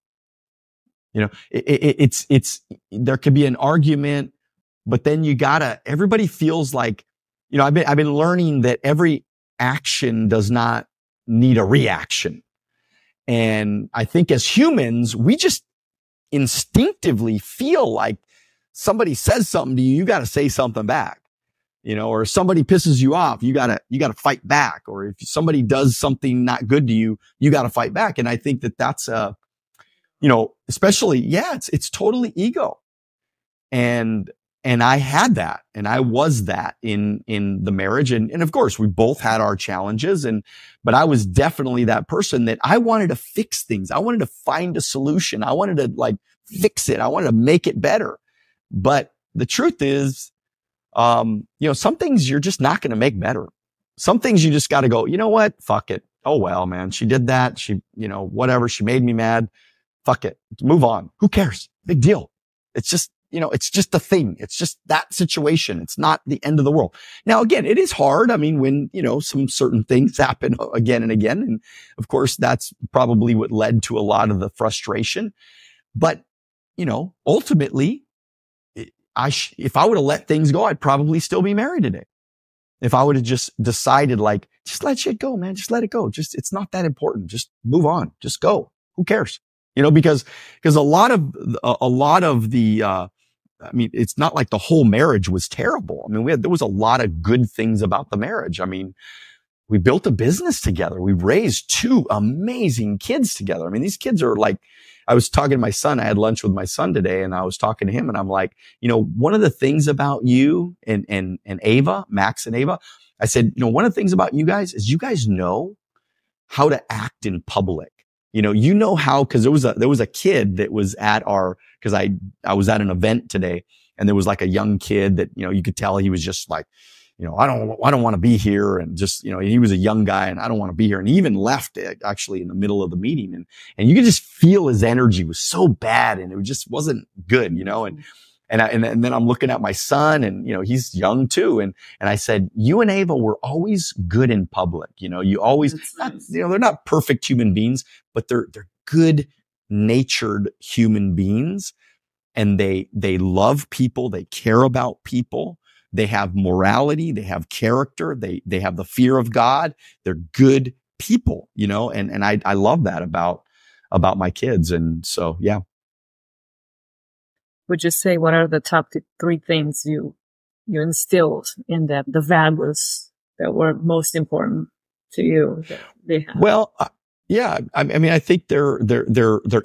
It's there could be an argument, but then everybody feels like, I've been learning that every action does not need a reaction. And I think as humans, we just instinctively feel like somebody says something to you, you got to say something back. Or if somebody pisses you off, you gotta fight back. Or if somebody does something not good to you, you gotta fight back. And I think that's especially, it's totally ego. And I had that, and I was that in the marriage. And of course we both had our challenges, but I was definitely that person that I wanted to fix things. I wanted to find a solution. I wanted to fix it. I wanted to make it better. But the truth is, some things you're just not going to make better. Some things you just got to go, you know what? Fuck it. Oh, well, man, she did that. She, whatever. She made me mad. Fuck it. Move on. Who cares? Big deal. It's just, it's just a thing. It's just that situation. It's not the end of the world. Now, again, it is hard. I mean, when, some certain things happen again and again. And of course, that's probably what led to a lot of the frustration. But, ultimately, if I would have let things go, I'd probably still be married today. If I would have just decided just let shit go, man. Just let it go. It's not that important. Just move on. Just go. Who cares? Because a lot of the, it's not like the whole marriage was terrible. I mean, there was a lot of good things about the marriage. I mean, we built a business together. We raised 2 amazing kids together. I mean, these kids are I was talking to my son. I had lunch with my son today, and I was talking to him, and I'm like, one of the things about you and Ava, Max and Ava, I said, one of the things about you guys is you guys know how to act in public. How, cause there was a kid that was cause I was at an event today, and there was a young kid that, you could tell he was just I don't want to be here. And just, he was a young guy, and I don't want to be here. And he even left actually in the middle of the meeting. And you could just feel his energy was so bad, and it just wasn't good, and then I'm looking at my son, and, he's young too. And I said, you and Ava were always good in public. You always, they're not perfect human beings, but they're good natured human beings. And they love people. They care about people. They have morality. They have character. They have the fear of God. They're good people, and I love that about my kids. And so, yeah. Would you say what are the top 3 things you instilled in them, the values that were most important to you that they have? Well, yeah. I mean, I think they're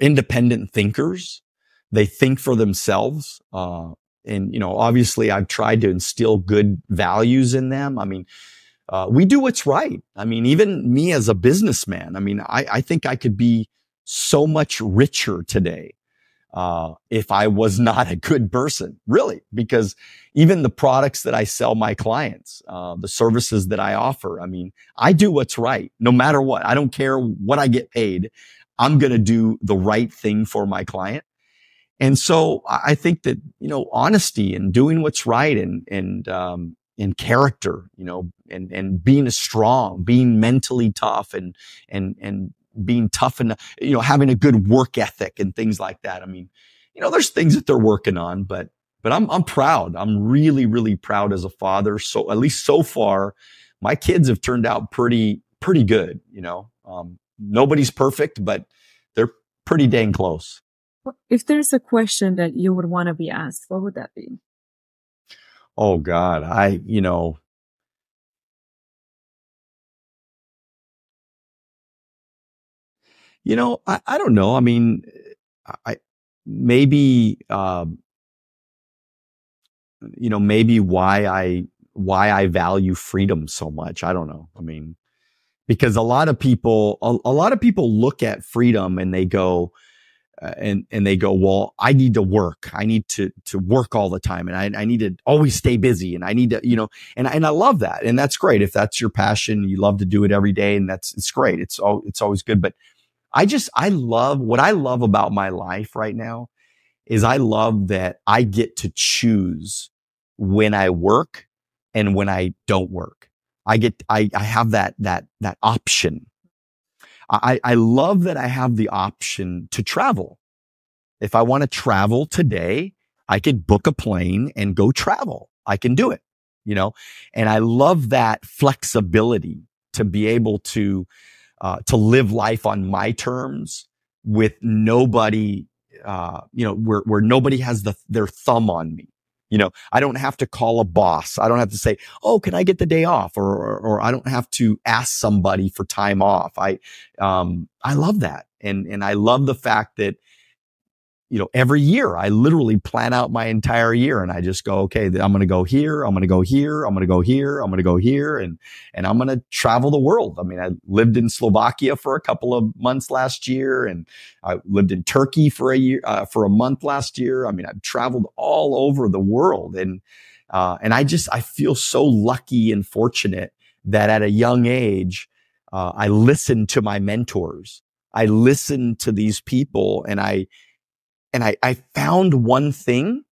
independent thinkers. They think for themselves. And, obviously I've tried to instill good values in them. I mean, we do what's right. I mean, even me as a businessman, I mean, I think I could be so much richer today if I was not a good person, really, because even the products that I sell my clients, the services that I offer, I mean, I do what's right no matter what. I don't care what I get paid. I'm going to do the right thing for my client. And so I think that, honesty and doing what's right and character, and being strong, being mentally tough and being tough and, having a good work ethic and things like that. I mean, there's things that they're working on, but I'm proud. I'm really, really proud as a father. So at least so far, my kids have turned out pretty good. Nobody's perfect, but they're pretty dang close. If there's a question that you would want to be asked, what would that be? Oh God, I don't know. I mean, maybe maybe why I value freedom so much. I don't know. I mean, because a lot of people look at freedom and they go, well, I need to work. I need to work all the time. And I need to always stay busy. And I need to, and I love that. And that's great. If that's your passion, you love to do it every day. And it's great. It's always good. But what I love about my life right now is I love that I get to choose when I work and when I don't work. I have that option. I love that I have the option to travel. If I want to travel today, I could book a plane and go travel. I can do it, and I love that flexibility to be able to live life on my terms with nobody, where nobody has their thumb on me. I don't have to call a boss. I don't have to say, "Oh, can I get the day off?" Or I don't have to ask somebody for time off. I love that. And I love the fact that, every year I literally plan out my entire year and I just go, okay, I'm going to go here. I'm going to go here. I'm going to go here. I'm going to go here. And I'm going to travel the world. I mean, I lived in Slovakia for a couple of months last year, and I lived in Turkey for a month last year. I mean, I've traveled all over the world, and I feel so lucky and fortunate that at a young age, I listened to my mentors. I listened to these people, and I found one thing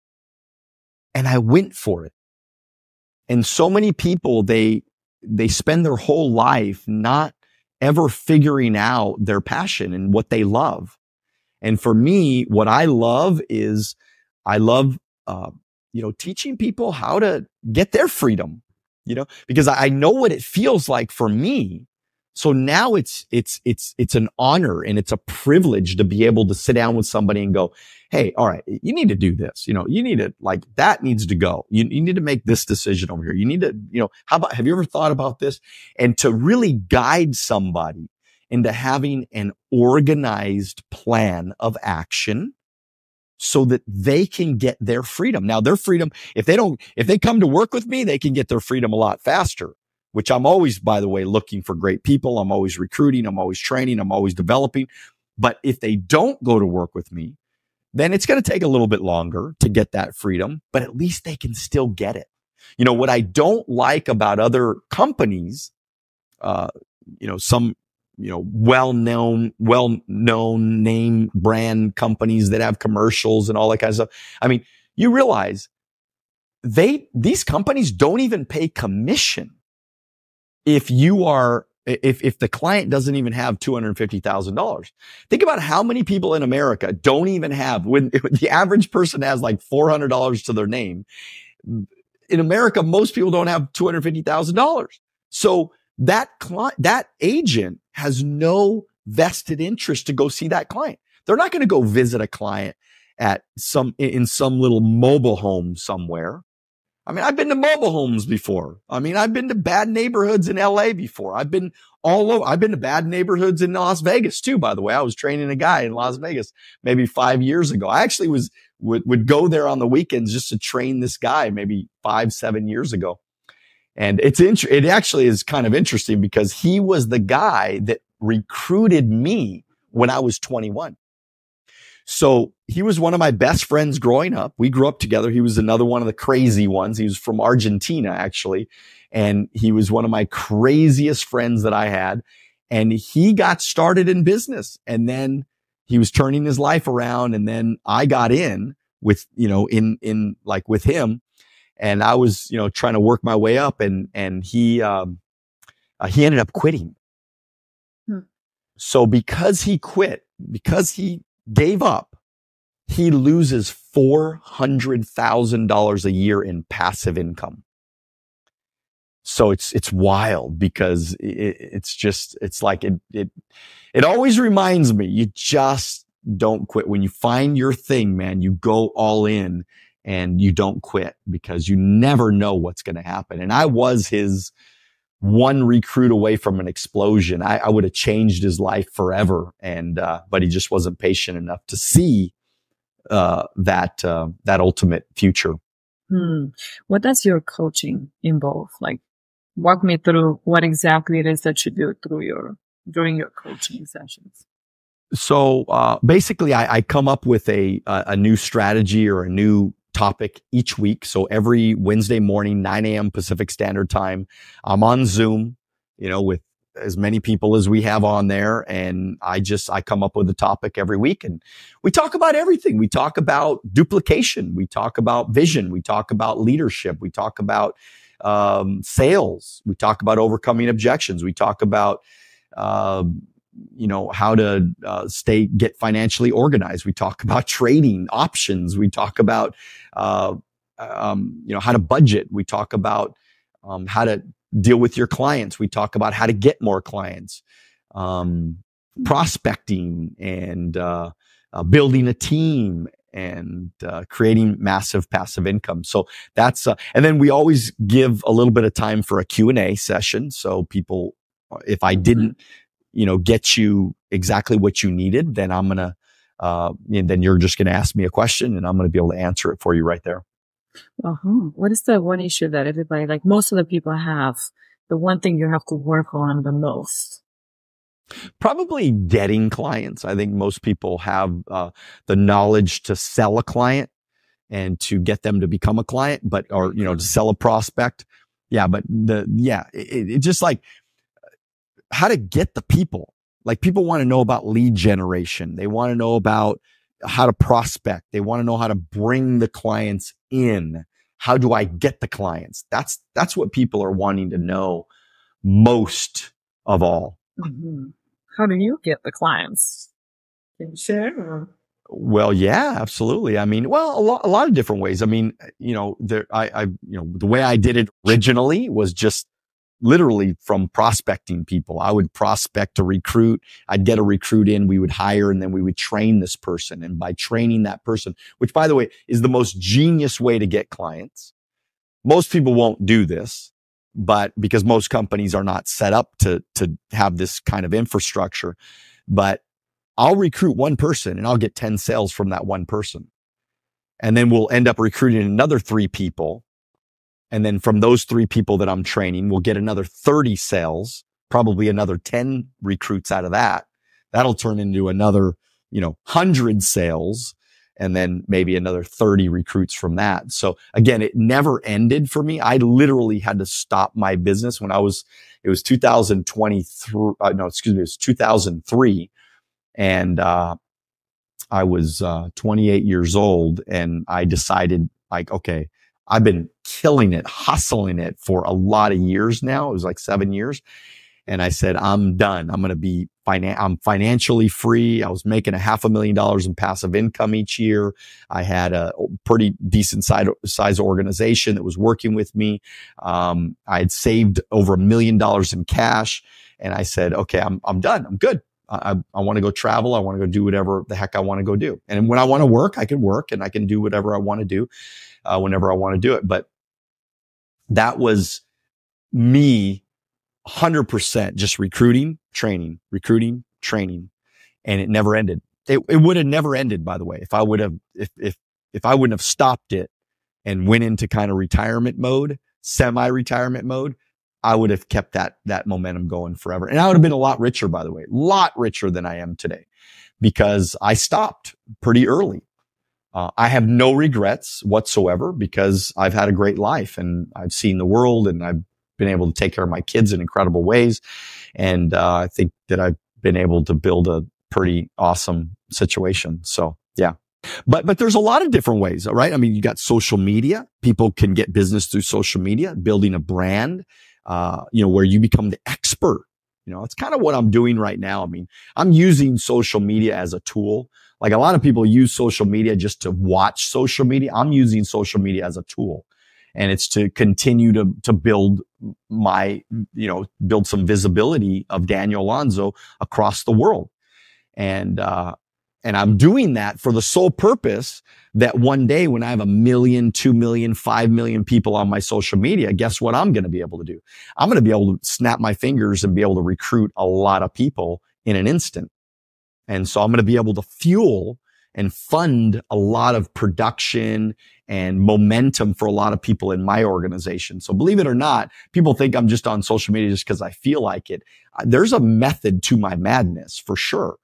and I went for it. And so many people, they spend their whole life not ever figuring out their passion and what they love. And for me, what I love is teaching people how to get their freedom, because I know what it feels like for me. So now it's an honor and it's a privilege to be able to sit down with somebody and go, hey, all right, you need to do this. You need to, that needs to go. You need to make this decision over here. You need to, have you ever thought about this? And to really guide somebody into having an organized plan of action so that they can get their freedom. Now, their freedom, if they come to work with me, they can get their freedom a lot faster. Which I'm always, by the way, looking for great people. I'm always recruiting. I'm always training. I'm always developing. But if they don't go to work with me, then it's going to take a little bit longer to get that freedom, but at least they can still get it. What I don't like about other companies, some, well-known name brand companies that have commercials and all that kind of stuff. I mean, you realize these companies don't even pay commission if the client doesn't even have $250,000. Think about how many people in America don't even have, when the average person has like $400 to their name. In America, most people don't have $250,000. So that agent has no vested interest to go see that client. They're not going to go visit a client in some little mobile home somewhere. I mean, I've been to mobile homes before. I mean, I've been to bad neighborhoods in LA before. I've been all over. I've been to bad neighborhoods in Las Vegas too, by the way. I was training a guy in Las Vegas maybe 5 years ago. I actually would go there on the weekends just to train this guy maybe 5-7 years ago. And it actually is kind of interesting because he was the guy that recruited me when I was 21. So he was one of my best friends growing up. We grew up together. He was another one of the crazy ones. He was from Argentina, actually. And he was one of my craziest friends that I had. And he got started in business. And then he was turning his life around. And then I got in with, in like with him. And I was, trying to work my way up, and he ended up quitting. So because he quit, because he gave up, he loses $400,000 a year in passive income. So it's wild, because it's like it always reminds me, you just don't quit. When you find your thing, man, you go all in and you don't quit, because you never know what's going to happen. And I was his one recruit away from an explosion. I would have changed his life forever. But he just wasn't patient enough to see, that ultimate future. What does your coaching involve? Like, walk me through what exactly it is that you do during your coaching sessions. So, basically I come up with a new strategy or a new topic each week. So every Wednesday morning, 9 a.m. Pacific Standard Time, I'm on Zoom, with as many people as we have on there. And I come up with a topic every week, and we talk about everything. We talk about duplication. We talk about vision. We talk about leadership. We talk about, sales. We talk about overcoming objections. We talk about, how to get financially organized. We talk about trading options. We talk about, how to budget. We talk about, how to deal with your clients. We talk about how to get more clients, prospecting, and building a team, and creating massive passive income. So that's, and then we always give a little bit of time for a Q&A session. So people, if I didn't, get you exactly what you needed, then I'm going to, then you're just going to ask me a question, and I'm going to be able to answer it for you right there. What is the one issue that everybody, like most of the people have, the one thing you have to work on the most? Probably getting clients. I think most people have the knowledge to sell a client and to get them to become a client, or to sell a prospect. Yeah, but it's just like how to get the people. Like, people want to know about lead generation. They want to know about how to prospect. They want to know how to bring the clients in. How do I get the clients? That's what people are wanting to know most of all. How do you get the clients? Can you share? Well, yeah, absolutely. I mean, a lot of different ways. I mean, the way I did it originally was just literally from prospecting people. I would prospect a recruit. I'd get a recruit in, we would hire, and then we would train this person. And by training that person, which, by the way, is the most genius way to get clients. Most people won't do this, but because most companies are not set up to have this kind of infrastructure. But I'll recruit one person and I'll get 10 sales from that one person. And then we'll end up recruiting another 3 people. And then from those 3 people that I'm training, we'll get another 30 sales, probably another 10 recruits out of that. That'll turn into another, 100 sales, and then maybe another 30 recruits from that. So again, it never ended for me. I literally had to stop my business when it was 2023. It was 2003. And, I was, 28 years old, and I decided, like, okay, I've been killing it, hustling it for a lot of years now. It was like 7 years. And I said, I'm done. I'm going to be I'm financially free. I was making $500,000 in passive income each year. I had a pretty decent size organization that was working with me. I had saved over $1 million in cash. And I said, okay, I'm done. I'm good. I want to go travel. I want to go do whatever the heck I want to go do. And when I want to work, I can work, and I can do whatever I want to do, whenever I want to do it. But that was me 100% just recruiting, training. And it never ended. It would have never ended, by the way, if I wouldn't have stopped it and went into kind of retirement mode, semi-retirement mode. I would have kept that momentum going forever. And I would have been a lot richer, by the way, a lot richer than I am today, because I stopped pretty early. I have no regrets whatsoever, because I've had a great life and I've seen the world and I've been able to take care of my kids in incredible ways. And I think that I've been able to build a pretty awesome situation. So yeah. But there's a lot of different ways, right? I mean, you got social media. People can get business through social media, building a brand, where you become the expert. It's kind of what I'm doing right now. I mean, I'm using social media as a tool. Like a lot of people use social media just to watch social media. I'm using social media as a tool, and it's to continue to build build some visibility of Daniel Alonzo across the world. And I'm doing that for the sole purpose that one day when I have 1 million, 2 million, 5 million people on my social media, guess what I'm going to be able to do? I'm going to be able to snap my fingers and be able to recruit a lot of people in an instant. And so I'm going to be able to fuel and fund a lot of production and momentum for a lot of people in my organization. So believe it or not, people think I'm just on social media just because I feel like it. There's a method to my madness for sure.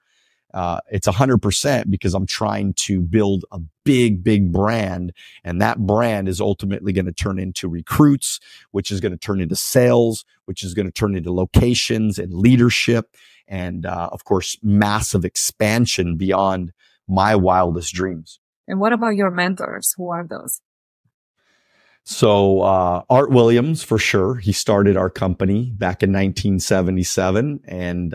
It's 100% because I'm trying to build a big, big brand. And that brand is ultimately going to turn into recruits, which is going to turn into sales, which is going to turn into locations and leadership. And, of course, massive expansion beyond my wildest dreams. And what about your mentors? Who are those? So, Art Williams, for sure. He started our company back in 1977 and,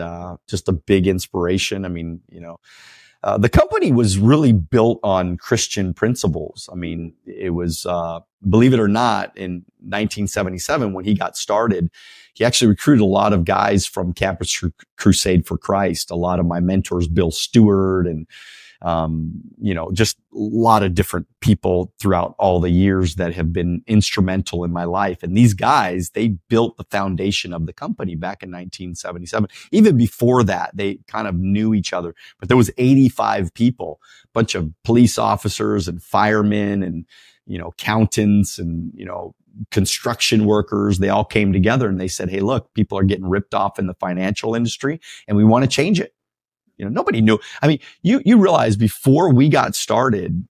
just a big inspiration. I mean, the company was really built on Christian principles. I mean, it was, believe it or not, in 1977, when he got started, he actually recruited a lot of guys from Campus Crusade for Christ. A lot of my mentors, Bill Stewart and, just a lot of different people throughout all the years that have been instrumental in my life. And these guys, they built the foundation of the company back in 1977. Even before that, they kind of knew each other, but there was 85 people, a bunch of police officers and firemen and, accountants and, construction workers. They all came together and they said, hey, look, people are getting ripped off in the financial industry and we want to change it. Nobody knew. I mean, you realize before we got started,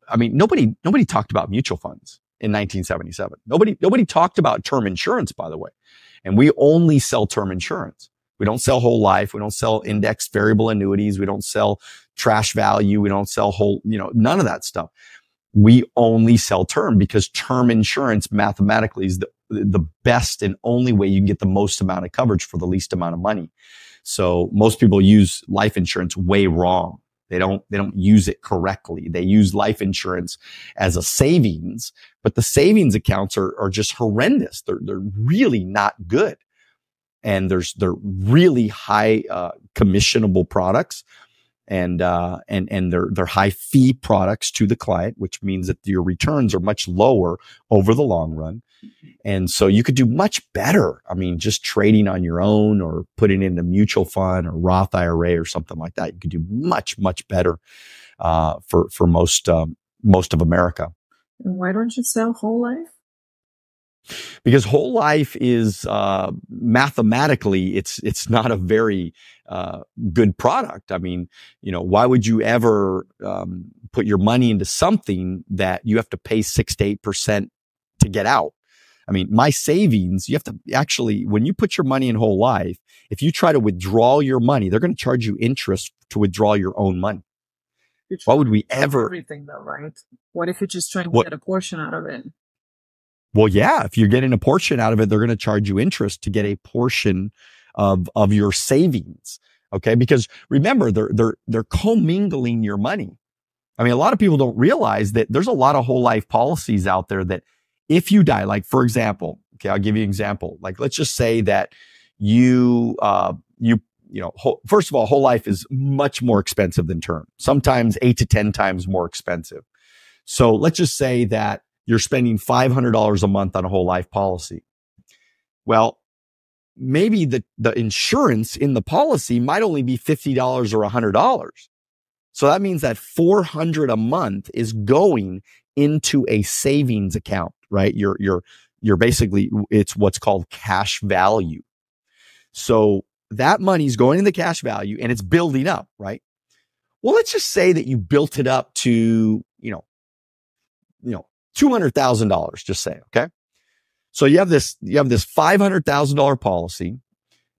I mean, nobody talked about mutual funds in 1977. Nobody talked about term insurance, by the way. And we only sell term insurance. We don't sell whole life. We don't sell indexed variable annuities. We don't sell trash value. We don't sell whole, none of that stuff. We only sell term because term insurance mathematically is the best and only way you can get the most amount of coverage for the least amount of money. So most people use life insurance way wrong. They don't use it correctly. They use life insurance as a savings, but the savings accounts are just horrendous. They're really not good. And they're really high, commissionable products and they're high fee products to the client, which means that your returns are much lower over the long run. And so you could do much better. I mean, just trading on your own or putting in a mutual fund or Roth IRA or something like that. You could do much, much better, for most of America. And why don't you sell whole life? Because whole life is, mathematically, it's not a very, good product. I mean, why would you ever, put your money into something that you have to pay 6 to 8% to get out? I mean, my savings, you have to actually, when you put your money in whole life, if you try to withdraw your money, they're going to charge you interest to withdraw your own money. Why would we ever? Everything though, right? What if you're just trying to get a portion out of it? Well, yeah, if you're getting a portion out of it, they're going to charge you interest to get a portion of your savings. Okay. Because remember, they're commingling your money. I mean, a lot of people don't realize that there's a lot of whole life policies out there that if you die, like for example, okay, I'll give you an example. Like, let's just say that first of all, whole life is much more expensive than term, sometimes 8 to 10 times more expensive. So let's just say that you're spending $500 a month on a whole life policy. Well, maybe the insurance in the policy might only be $50 or $100. So that means that $400 a month is going into a savings account, right? Your it's what's called cash value. So that money's going in the cash value and it's building up, right? Well, let's just say that you built it up to, $200,000, just say, okay? So you have this $500,000 policy.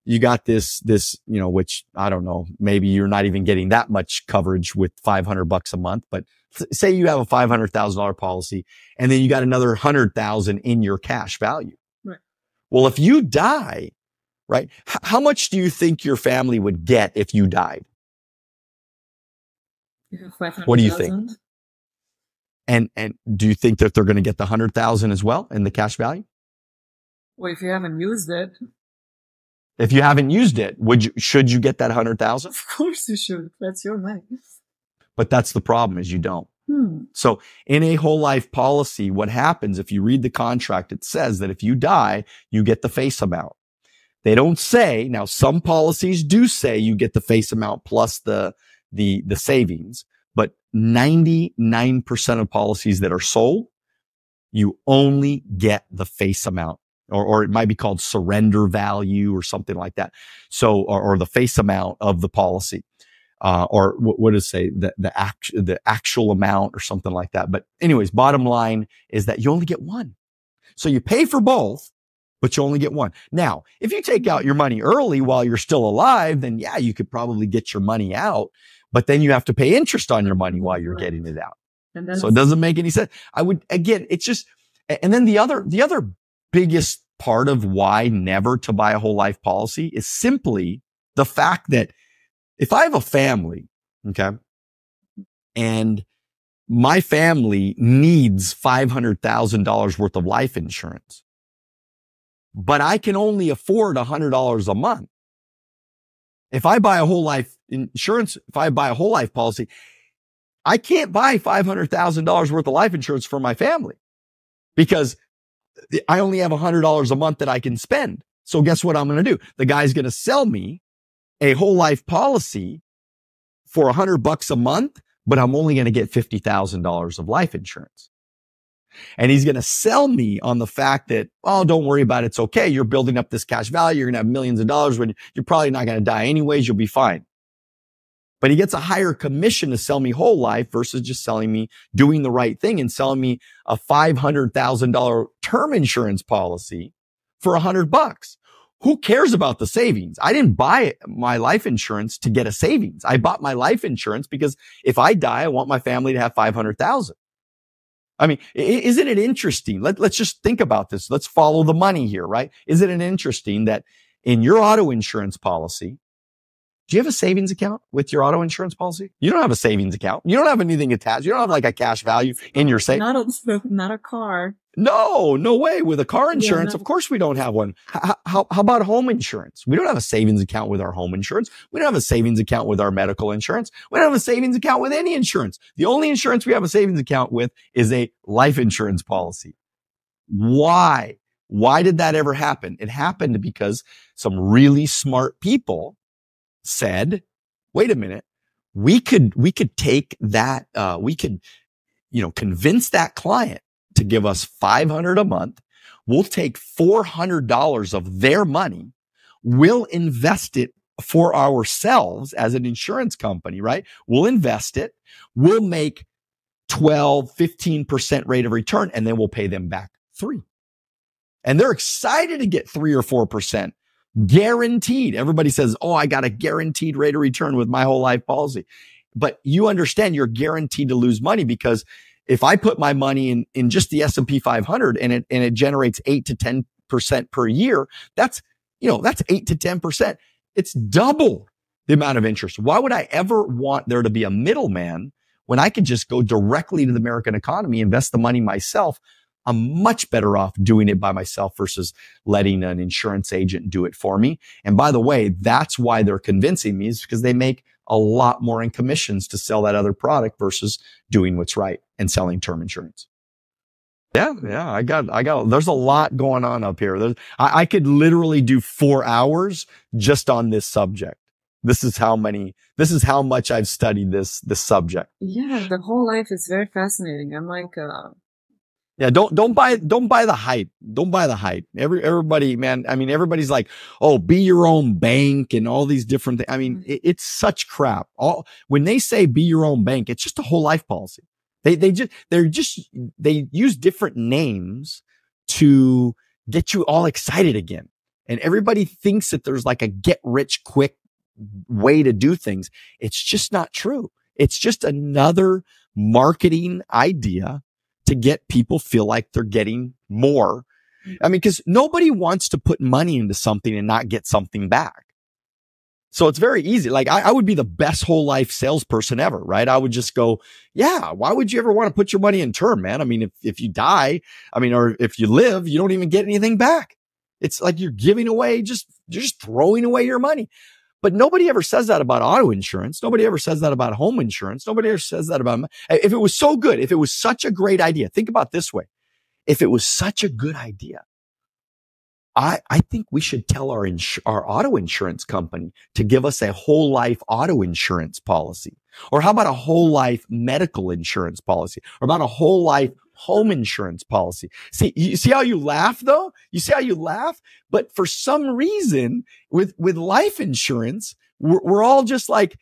You got this, which I don't know, maybe you're not even getting that much coverage with $500 a month, but say you have a $500,000 policy and then you got another 100,000 in your cash value. Right. Well, if you die, right, how much do you think your family would get if you died? What do you think? And do you think that they're going to get the 100,000 as well in the cash value? Well, if you haven't used it. If you haven't used it, should you get that 100,000? Of course you should. That's your money. But that's the problem, is you don't. So in a whole life policy, what happens if you read the contract, it says that if you die, you get the face amount. They don't say, now some policies do say you get the face amount plus the savings, but 99% of policies that are sold, you only get the face amount. Or it might be called surrender value or something like that. So, or the face amount of the policy, or what does it say? The actual amount or something like that. But anyways, bottom line is that you only get one. So you pay for both, but you only get one. Now, if you take out your money early while you're still alive, then yeah, you could probably get your money out, but then you have to pay interest on your money while you're getting it out. So it doesn't make any sense. It's just, and then the other biggest part of why never to buy a whole life policy is simply the fact that if I have a family, okay, and my family needs $500,000 worth of life insurance, but I can only afford $100 a month. If I buy a whole life insurance, if I buy a whole life policy, I can't buy $500,000 worth of life insurance for my family because I only have $100 a month that I can spend. So guess what I'm going to do? The guy's going to sell me a whole life policy for $100 a month, but I'm only going to get $50,000 of life insurance. And he's going to sell me on the fact that, oh, don't worry about it. It's okay. You're building up this cash value. You're going to have millions of dollars when you're probably not going to die anyways. You'll be fine. But he gets a higher commission to sell me whole life versus just selling me, doing the right thing and selling me a $500,000 term insurance policy for $100. Who cares about the savings? I didn't buy my life insurance to get a savings. I bought my life insurance because if I die, I want my family to have 500,000. I mean, isn't it interesting? Let's just think about this. Let's follow the money here, right? Isn't it interesting that in your auto insurance policy, do you have a savings account with your auto insurance policy? You don't have a savings account. You don't have anything attached. You don't have like a cash value in your savings. Not a car. No way. With a car insurance, of course we don't have one. How about home insurance? We don't have a savings account with our home insurance. We don't have a savings account with our medical insurance. We don't have a savings account with any insurance. The only insurance we have a savings account with is a life insurance policy. Why? Why did that ever happen? It happened because some really smart people said, wait a minute, we could take that, convince that client to give us $500 a month. We'll take $400 of their money. We'll invest it for ourselves as an insurance company, right? We'll invest it. We'll make 12, 15% rate of return, and then we'll pay them back 3%. And they're excited to get 3 or 4%. Guaranteed. Everybody says, oh, I got a guaranteed rate of return with my whole life policy. But you understand you're guaranteed to lose money because if I put my money in just the S&P 500 and it generates 8 to 10% per year, that's 8 to 10%. It's double the amount of interest. Why would I ever want there to be a middleman when I could just go directly to the American economy, invest the money myself? I'm much better off doing it by myself versus letting an insurance agent do it for me. And by the way, that's why they're convincing me, is because they make a lot more in commissions to sell that other product versus doing what's right and selling term insurance. Yeah. I got, there's a lot going on up here. I could literally do 4 hours just on this subject. This is how much I've studied this subject. Yeah. The whole life is very fascinating. I'm like, Yeah, don't buy the hype. Don't buy the hype. Everybody, man. I mean, everybody's like, oh, be your own bank and all these different things. I mean, it's such crap. When they say be your own bank, it's just a whole life policy. They use different names to get you all excited again. And everybody thinks that there's like a get rich quick way to do things. It's just not true. It's just another marketing idea to get people feel like they're getting more. I mean, because nobody wants to put money into something and not get something back. So it's very easy. Like I would be the best whole life salesperson ever, right? I would just go, yeah, why would you ever want to put your money in term, man? I mean, if you die, I mean, or if you live, you don't even get anything back. It's like you're giving away, you're just throwing away your money. But nobody ever says that about auto insurance. Nobody ever says that about home insurance. Nobody ever says that about, if it was so good, if it was such a great idea, think about it this way. If it was such a good idea, I think we should tell our auto insurance company to give us a whole life auto insurance policy. Or how about a whole life medical insurance policy? Or about a whole life home insurance policy? See, you see how you laugh though? You see how you laugh? But for some reason with life insurance, we're all just like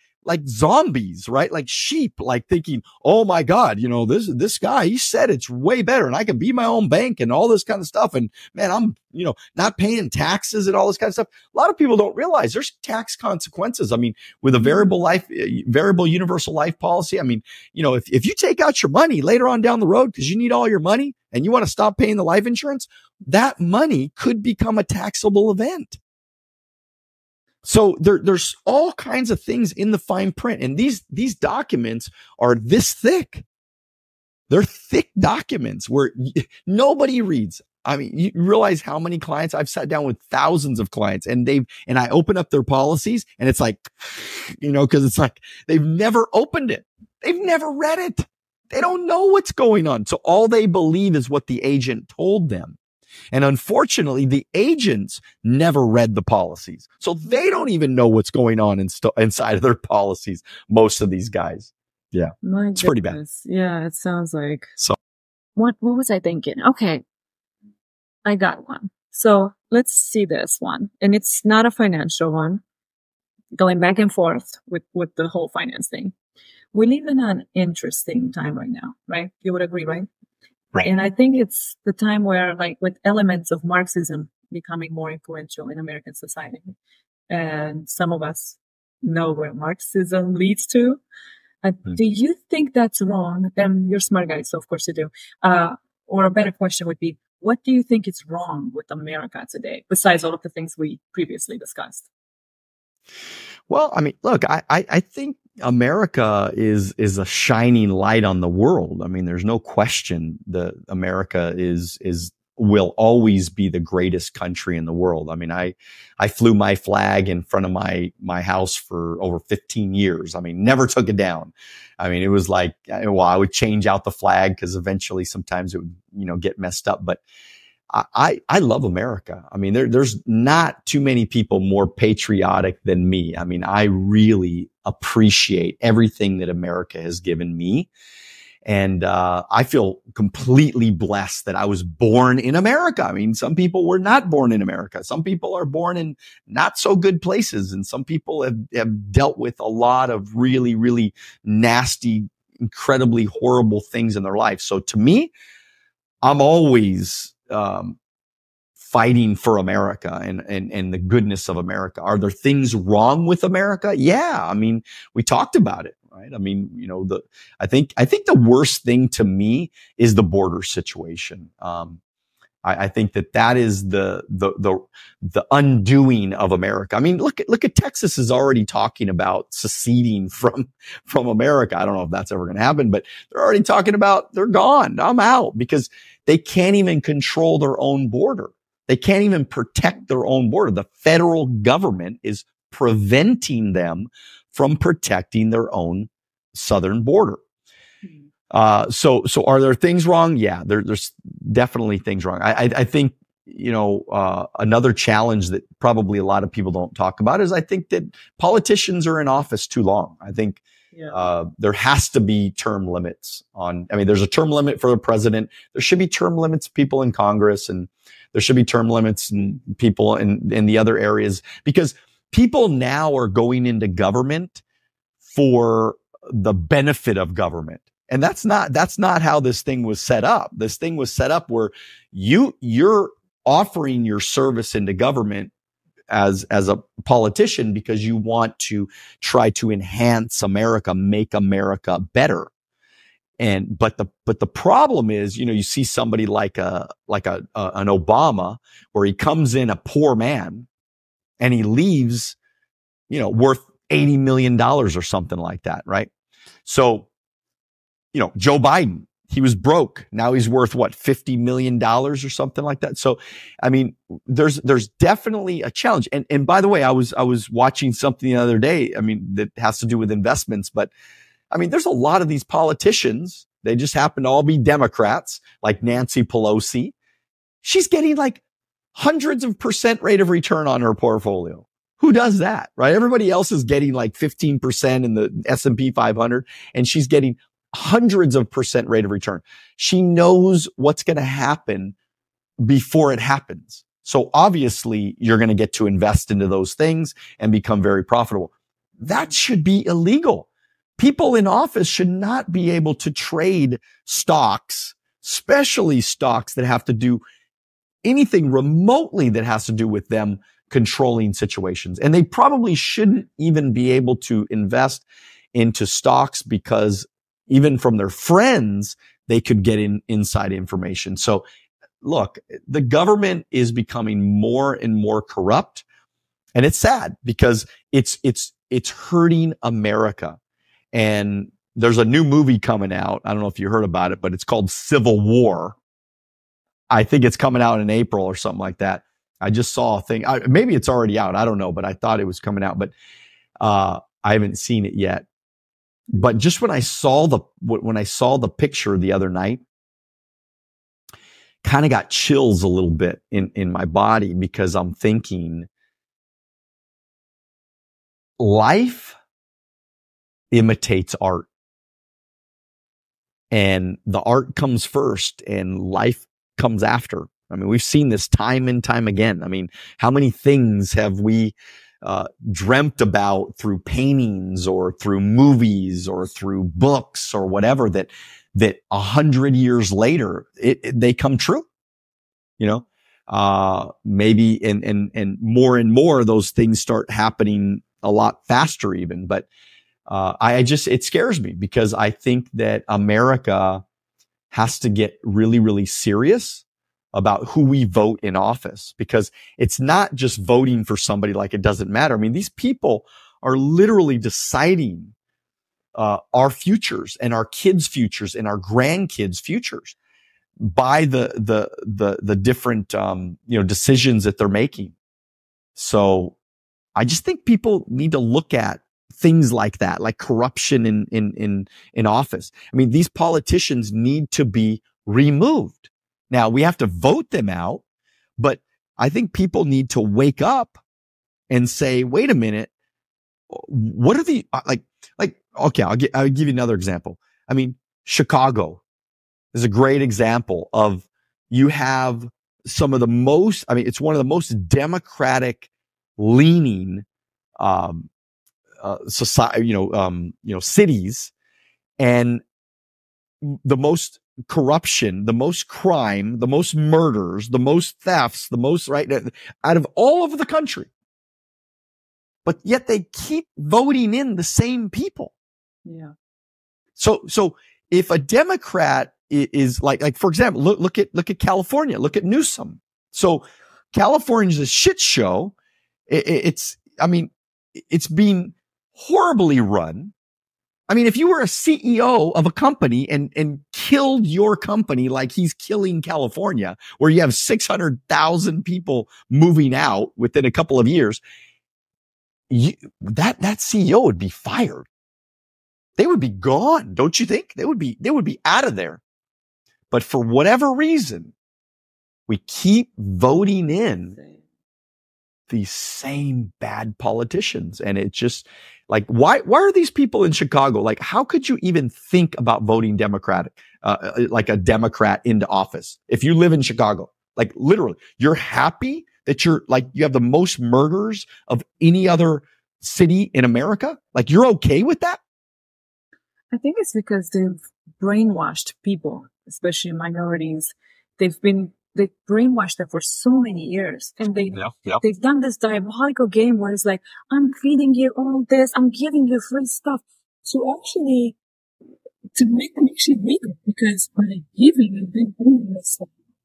zombies, right? Like sheep, like thinking, oh my God, you know, this guy, he said it's way better and I can be my own bank and all this kind of stuff. And man, I'm, you know, not paying taxes and all this kind of stuff. A lot of people don't realize there's tax consequences. I mean, with a variable universal life policy, I mean, you know, if you take out your money later on down the road because you need all your money and you want to stop paying the life insurance, that money could become a taxable event. So there's all kinds of things in the fine print. And these documents are this thick. They're thick documents where nobody reads. I mean, you realize how many clients I've sat down with, thousands of clients, and I open up their policies and it's like, you know, cause it's like they've never opened it. They've never read it. They don't know what's going on. So all they believe is what the agent told them. And unfortunately, the agents never read the policies. So they don't even know what's going on inside of their policies. Most of these guys. Yeah. It's pretty bad. Yeah. It sounds like. So what was I thinking? Okay. I got one. So let's see this one. And it's not a financial one. Going back and forth with the whole finance thing. We live in an interesting time right now, right? You would agree, right? Right. And I think it's the time where, like, with elements of Marxism becoming more influential in American society. And some of us know where Marxism leads to. Do you think that's wrong? And you're smart guys, so of course you do. Or a better question would be, what do you think is wrong with America today, besides all of the things we previously discussed? Well, I mean, look, I think America is a shining light on the world. I mean, there's no question that America will always be the greatest country in the world. I mean, I flew my flag in front of my house for over 15 years. I mean, never took it down. I mean, it was like, well, I would change out the flag because eventually sometimes it would, you know, get messed up. But I love America. I mean, there's not too many people more patriotic than me. I mean, I really appreciate everything that America has given me. And I feel completely blessed that I was born in America. I mean, some people were not born in America. Some people are born in not so good places. And some people have dealt with a lot of really, really nasty, incredibly horrible things in their life. So to me, I'm always fighting for America and the goodness of America. Are there things wrong with America? Yeah. I mean, we talked about it, right? I mean, you know, I think the worst thing to me is the border situation. I think that is the undoing of America. I mean, look at Texas is already talking about seceding from America. I don't know if that's ever going to happen, but they're already talking about they're gone. I'm out because they can't even control their own border. They can't even protect their own border. The federal government is preventing them from protecting their own southern border. So are there things wrong? Yeah, there's definitely things wrong. I think, you know, another challenge that probably a lot of people don't talk about is I think that politicians are in office too long. I think There has to be term limits there's a term limit for the president. There should be term limits of people in Congress, and there should be term limits in people in the other areas, because people now are going into government for the benefit of government. And that's not how this thing was set up. This thing was set up where you're offering your service into government as a politician because you want to try to enhance America, make America better. But the problem is, you see somebody like an Obama, where he comes in a poor man and he leaves, worth $80 million or something like that. Right. So, Joe Biden, he was broke. Now he's worth $50 million or something like that. So, there's definitely a challenge. And by the way, I was watching something the other day, that has to do with investments, but there's a lot of these politicians. They just happen to all be Democrats, like Nancy Pelosi. She's getting like hundreds of % rate of return on her portfolio. Who does that, right? Everybody else is getting like 15% in the S&P 500, and she's getting hundreds of % rate of return. She knows what's going to happen before it happens. So obviously you're going to get to invest into those things and become very profitable. That should be illegal. People in office should not be able to trade stocks, especially stocks that have to do anything remotely that has to do with them controlling situations. And they probably shouldn't even be able to invest into stocks, because even from their friends, they could get inside information. So look, the government is becoming more and more corrupt, and it's sad because it's hurting America. And there's a new movie coming out. I don't know if you heard about it, but it's called Civil War. I think it's coming out in April or something like that. I just saw a thing. Maybe it's already out. I don't know, but I thought it was coming out, but I haven't seen it yet. But just when I saw the picture the other night, kind of got chills a little bit in my body, because I'm thinking, life imitates art, and the art comes first and life comes after. We've seen this time and time again. How many things have we dreamt about through paintings or through movies or through books or whatever, that 100 years later, they come true, maybe, and more those things start happening a lot faster even. But, it scares me, because I think that America has to get really, really serious about who we vote in office, because it's not just voting for somebody like it doesn't matter. These people are literally deciding our futures and our kids' futures and our grandkids' futures by the different decisions that they're making. So I just think people need to look at things like that, like corruption in office. These politicians need to be removed. Now, we have to vote them out, but I think people need to wake up and say, wait a minute, what are the, okay, I'll give you another example. Chicago is a great example of, you have some of the most, it's one of the most democratic leaning, society, cities, and the most corruption, the most crime, the most murders, the most thefts, the most, right, out of all of the country. But yet they keep voting in the same people. Yeah. So if a Democrat is like for example, look at California, look at Newsom. So California's a shit show. It's being horribly run. If you were a CEO of a company and killed your company like he's killing California, where you have 600,000 people moving out within a couple of years, that CEO would be fired. They would be gone, don't you think? They would be out of there. But for whatever reason, we keep voting in these same bad politicians. And Like, why are these people in Chicago? Like, how could you even think about voting Democratic, like a Democrat into office? If you live in Chicago, like literally, you're happy that you have the most murders of any other city in America. Like, you're okay with that? I think it's because they've brainwashed people, especially minorities. They've brainwashed them for so many years, and they've done this diabolical game where it's like, I'm feeding you all this, I'm giving you free stuff to make them actually weaker, because by giving and then bringing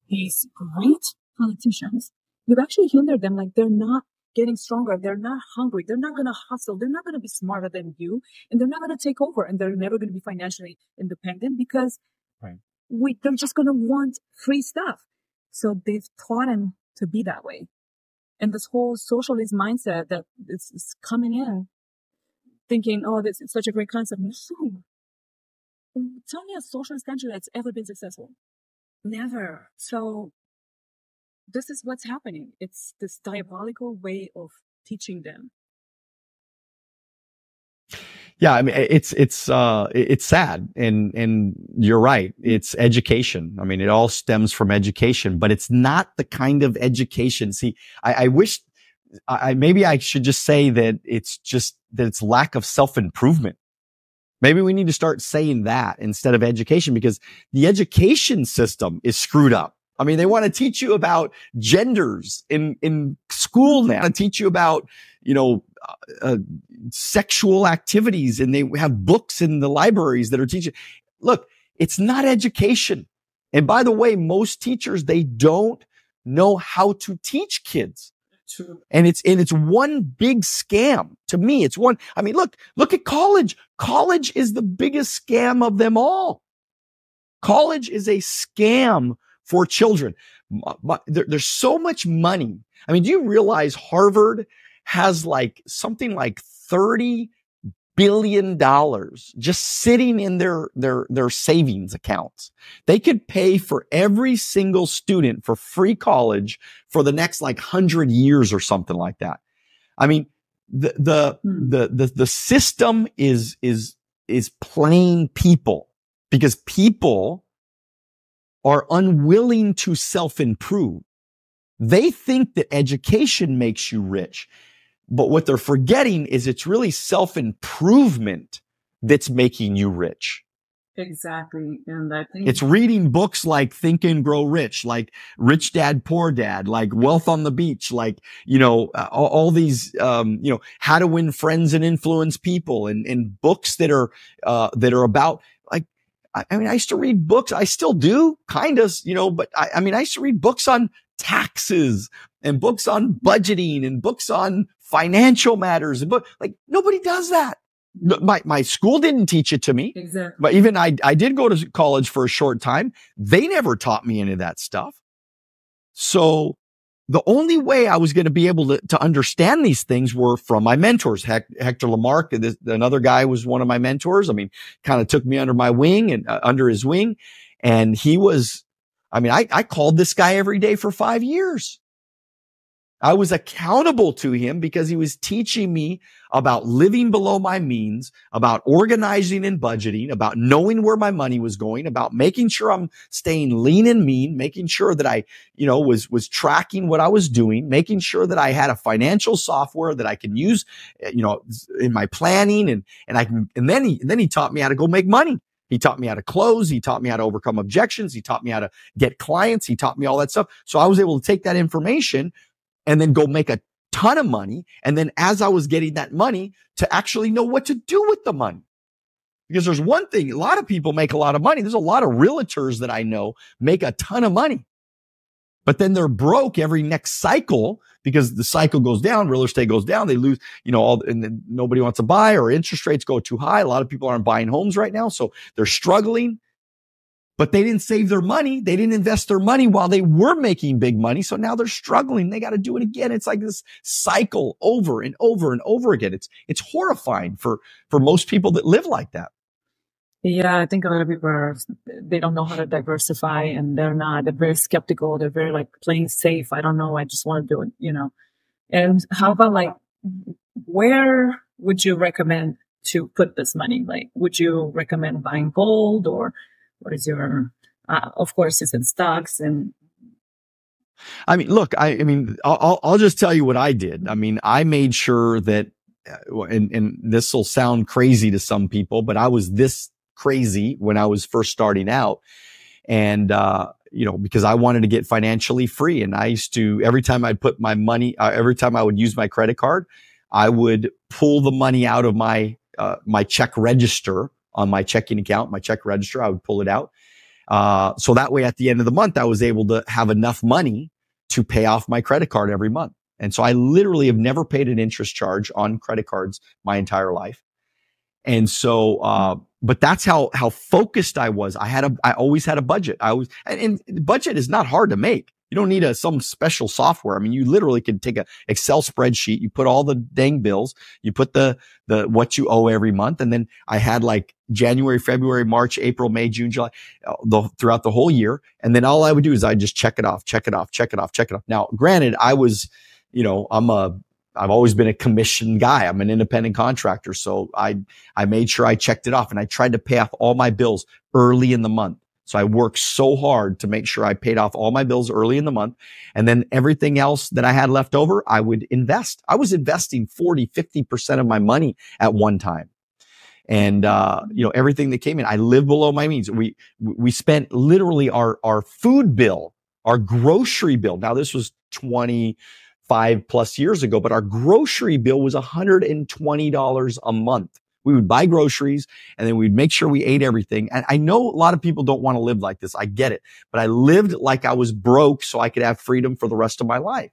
these great politicians, you've actually hindered them. Like, they're not getting stronger, they're not hungry, they're not going to hustle, they're not going to be smarter than you, and they're not going to take over, and they're never going to be financially independent because they're just going to want free stuff. So they've taught him to be that way. And this whole socialist mindset that is coming in, thinking, oh, this is such a great concept. No. Tell me a socialist country that's ever been successful. Never. So this is what's happening. It's this diabolical way of teaching them. Yeah, I mean, it's sad, and you're right. It's education. I mean, it all stems from education, but it's not the kind of education. See, I wish, maybe I should just say that it's lack of self-improvement. Maybe we need to start saying that instead of education, because the education system is screwed up. I mean, they want to teach you about genders in school now. They want to teach you about, sexual activities, and they have books in the libraries that are teaching. Look, it's not education. And by the way, most teachers, they don't know how to teach kids. True. And it's one big scam. To me, it's one. I mean, look at college. College is the biggest scam of them all. College is a scam for children. There's so much money. I mean, do you realize Harvard has something like $30 billion just sitting in their savings accounts? They could pay for every single student for free college for the next 100 years or something like that. I mean, the system is playing people, because people are unwilling to self-improve. They think that education makes you rich. But what they're forgetting is it's really self-improvement that's making you rich. Exactly. And I think it's reading books like Think and Grow Rich, like Rich Dad, Poor Dad, like Wealth on the Beach, like, all these, how to win friends and influence people, and books that are about, I mean, I used to read books. I still do, kind of, but I mean, I used to read books on taxes and books on budgeting and books on financial matters. But nobody does that. My school didn't teach it to me. Exactly. But even I did go to college for a short time. They never taught me any of that stuff. So the only way I was going to be able to understand these things were from my mentors. Hector Lamarck, another guy, was one of my mentors. I mean, kind of took me under my wing and under his wing. And he was, I mean, I called this guy every day for 5 years. I was accountable to him because he was teaching me about living below my means, about organizing and budgeting, about knowing where my money was going, about making sure I'm staying lean and mean, making sure that I, was tracking what I was doing, making sure that I had a financial software that I can use, in my planning, and then he taught me how to go make money. He taught me how to close. He taught me how to overcome objections. He taught me how to get clients. He taught me all that stuff. So I was able to take that information and then go make a ton of money. And then as I was getting that money, to actually know what to do with the money. Because there's one thing, a lot of people make a lot of money. There's a lot of realtors that I know make a ton of money, but then they're broke every next cycle because the cycle goes down, real estate goes down. They lose, and then nobody wants to buy, or interest rates go too high. A lot of people aren't buying homes right now. So they're struggling. But they didn't save their money. They didn't invest their money while they were making big money. So now they're struggling. They got to do it again. It's like this cycle over and over and over again. It's horrifying for most people that live like that. Yeah, I think a lot of people they don't know how to diversify, and they're very skeptical. They're very playing safe. I don't know. I just want to do it, And how about where would you recommend to put this money? Like, would you recommend buying gold, or what is your, of course, it's in stocks and. I mean, look, I mean, I'll just tell you what I did. I mean, I made sure that, and this will sound crazy to some people, but I was this crazy when I was first starting out. And, because I wanted to get financially free. And I used to, every time I'd put my money, every time I would use my credit card, I would pull the money out of my check register on my checking account, my check register. I would pull it out. So that way at the end of the month, I was able to have enough money to pay off my credit card every month. And so I literally have never paid an interest charge on credit cards my entire life. And so, but that's how focused I was. I always had a budget. And budget is not hard to make. You don't need some special software. I mean, you literally could take a Excel spreadsheet, you put all the dang bills, you put the what you owe every month. And then I had like January, February, March, April, May, June, July, throughout the whole year. And then all I would do is I'd just check it off. Now, granted, I was, I've always been a commissioned guy. I'm an independent contractor. So I made sure I checked it off, and I tried to pay off all my bills early in the month. So I worked so hard to make sure I paid off all my bills early in the month. And then everything else that I had left over, I would invest. I was investing 40-50% of my money at one time. And, everything that came in, I lived below my means. We spent literally our food bill, our grocery bill. Now this was 25 plus years ago, but our grocery bill was $120 a month. We would buy groceries, and then we'd make sure we ate everything. And I know a lot of people don't want to live like this. I get it. But I lived like I was broke so I could have freedom for the rest of my life.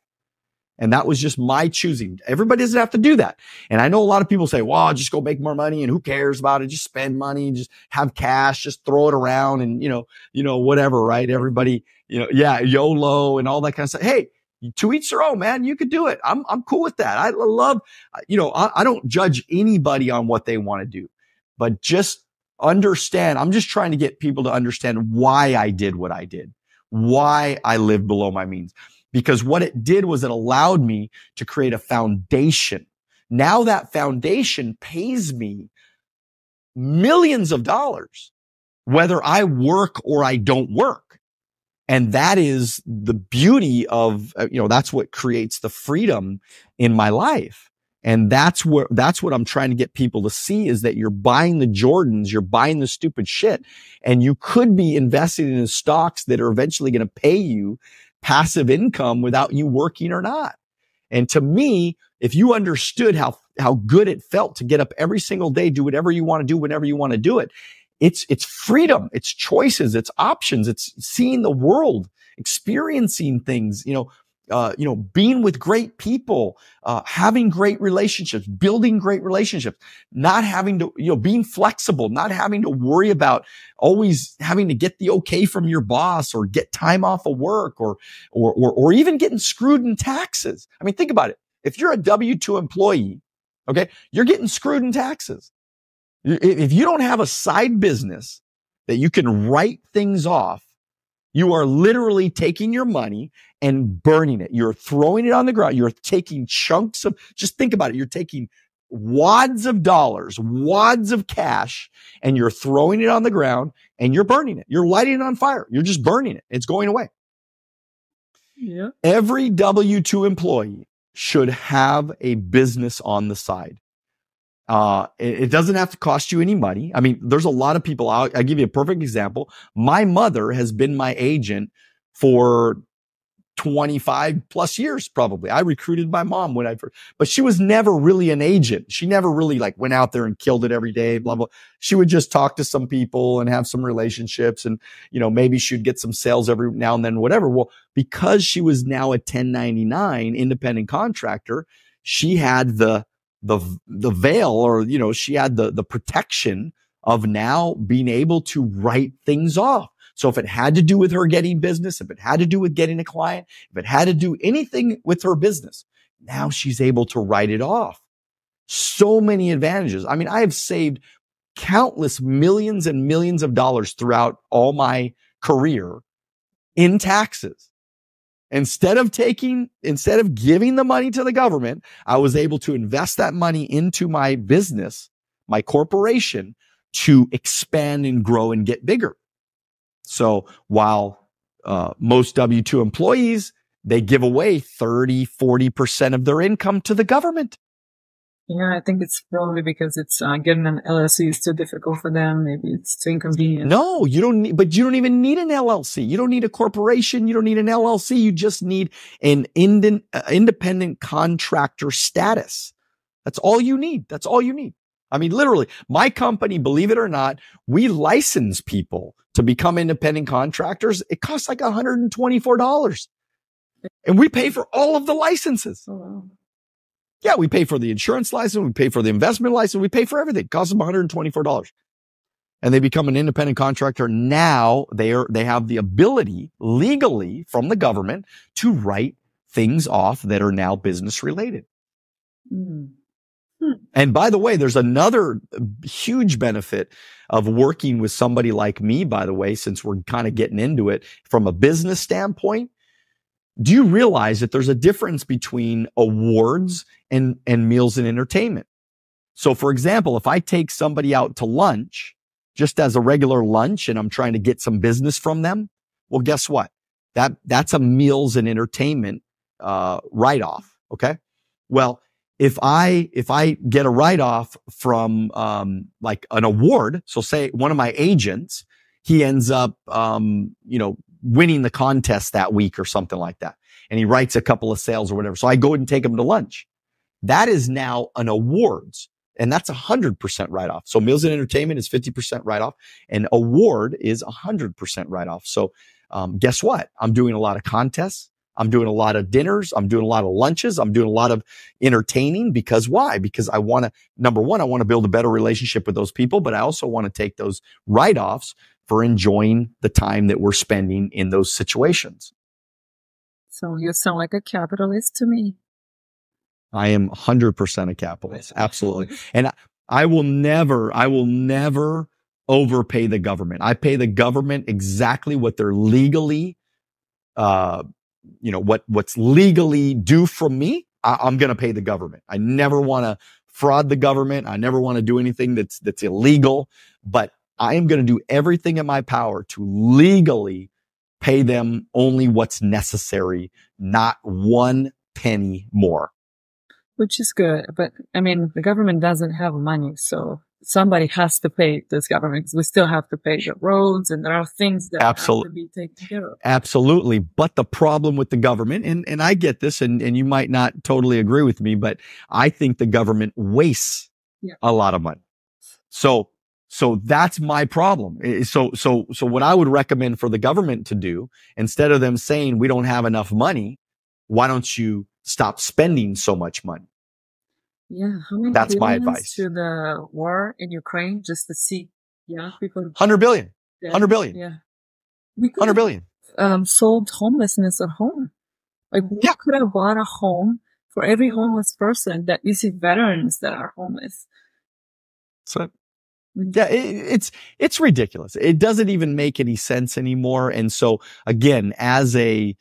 And that was just my choosing. Everybody doesn't have to do that. And I know a lot of people say, well, just go make more money, and who cares about it? Just spend money, just have cash, just throw it around, and, whatever, right? Everybody, YOLO and all that kind of stuff. Hey, to each their own, man. You could do it. I'm cool with that. I love, I don't judge anybody on what they want to do, but just understand. I'm just trying to get people to understand why I did what I did, why I lived below my means, because what it did was it allowed me to create a foundation. Now that foundation pays me millions of dollars, whether I work or I don't work. And that is the beauty of, that's what creates the freedom in my life. And that's what I'm trying to get people to see, is that you're buying the Jordans, you're buying the stupid shit, and you could be investing in stocks that are eventually going to pay you passive income without you working or not. And to me, if you understood how good it felt to get up every single day, do whatever you want to do, whenever you want to do it, it's freedom, it's choices, it's options, it's seeing the world, experiencing things, being with great people, having great relationships, building great relationships, not having to, being flexible, not having to worry about always having to get the okay from your boss, or get time off of work, or even getting screwed in taxes. I mean, think about it. If you're a W-2 employee, okay, you're getting screwed in taxes. If you don't have a side business that you can write things off, you are literally taking your money and burning it. You're throwing it on the ground. You're taking chunks of, just think about it. You're taking wads of dollars, wads of cash, and you're throwing it on the ground, and you're burning it. You're lighting it on fire. You're just burning it. It's going away. Yeah. Every W-2 employee should have a business on the side. It doesn't have to cost you any money. I mean, there's a lot of people. I'll give you a perfect example. My mother has been my agent for 25 plus years, probably. I recruited my mom when I first, but she was never really an agent. She never really went out there and killed it every day, blah, blah. She would just talk to some people and have some relationships, and, maybe she'd get some sales every now and then, whatever. Well, because she was now a 1099 independent contractor, she had the veil, or, she had the protection of now being able to write things off. So if it had to do with her getting business, if it had to do with getting a client, if it had to do anything with her business, now she's able to write it off. So many advantages. I mean, I have saved countless millions and millions of dollars throughout all my career in taxes. Instead of giving the money to the government, I was able to invest that money into my business, my corporation, to expand and grow and get bigger. So while most W-2 employees, they give away 30-40% of their income to the government. Yeah, I think it's probably because it's getting an LLC is too difficult for them. Maybe it's too inconvenient. No, you don't even need an LLC. You don't need a corporation. You don't need an LLC. You just need an independent contractor status. That's all you need. That's all you need. I mean, literally, my company, believe it or not, we license people to become independent contractors. It costs like $124. And we pay for all of the licenses. Oh, wow. Yeah, we pay for the insurance license. We pay for the investment license. We pay for everything. It costs them $124. And they become an independent contractor. Now they have the ability legally from the government to write things off that are now business related. Mm. And by the way, there's another huge benefit of working with somebody like me, by the way, since we're kind of getting into it from a business standpoint. Do you realize that there's a difference between awards and meals and entertainment? So for example, if I take somebody out to lunch just as a regular lunch and I'm trying to get some business from them, well, guess what? That's a meals and entertainment write-off. Okay. Well, if I get a write-off from like an award, so say one of my agents, he ends up winning the contest that week or something like that, and he writes a couple of sales or whatever. So I go and take him to lunch. That is now an awards, and that's 100% write-off. So meals and entertainment is 50% write-off, and award is 100% write-off. So guess what? I'm doing a lot of contests. I'm doing a lot of dinners. I'm doing a lot of lunches. I'm doing a lot of entertaining. Because why? Because I want to, number one, I want to build a better relationship with those people, but I also want to take those write-offs for enjoying the time that we're spending in those situations. So you sound like a capitalist to me. I am 100% a capitalist. Absolutely. And I will never overpay the government. I pay the government exactly what they're legally, what's legally due from me. I'm going to pay the government. I never want to fraud the government. I never want to do anything that's illegal, but I am going to do everything in my power to legally pay them only what's necessary, not one penny more. Which is good. But I mean, the government doesn't have money. So somebody has to pay this government. We still have to pay the roads, and there are things that have to be taken care of. Absolutely. But the problem with the government, and I get this, and you might not totally agree with me, but I think the government wastes a lot of money. So that's my problem. So what I would recommend for the government to do, instead of them saying we don't have enough money, why don't you stop spending so much money? Yeah. How many That's my advice. To the war in Ukraine just to see people. 100 billion. 100 billion. Yeah. We could 100 billion. Solved homelessness at home. Like we could have bought a home for every homeless person that you see veterans that are homeless. So yeah, it's ridiculous. It doesn't even make any sense anymore. And so again, as a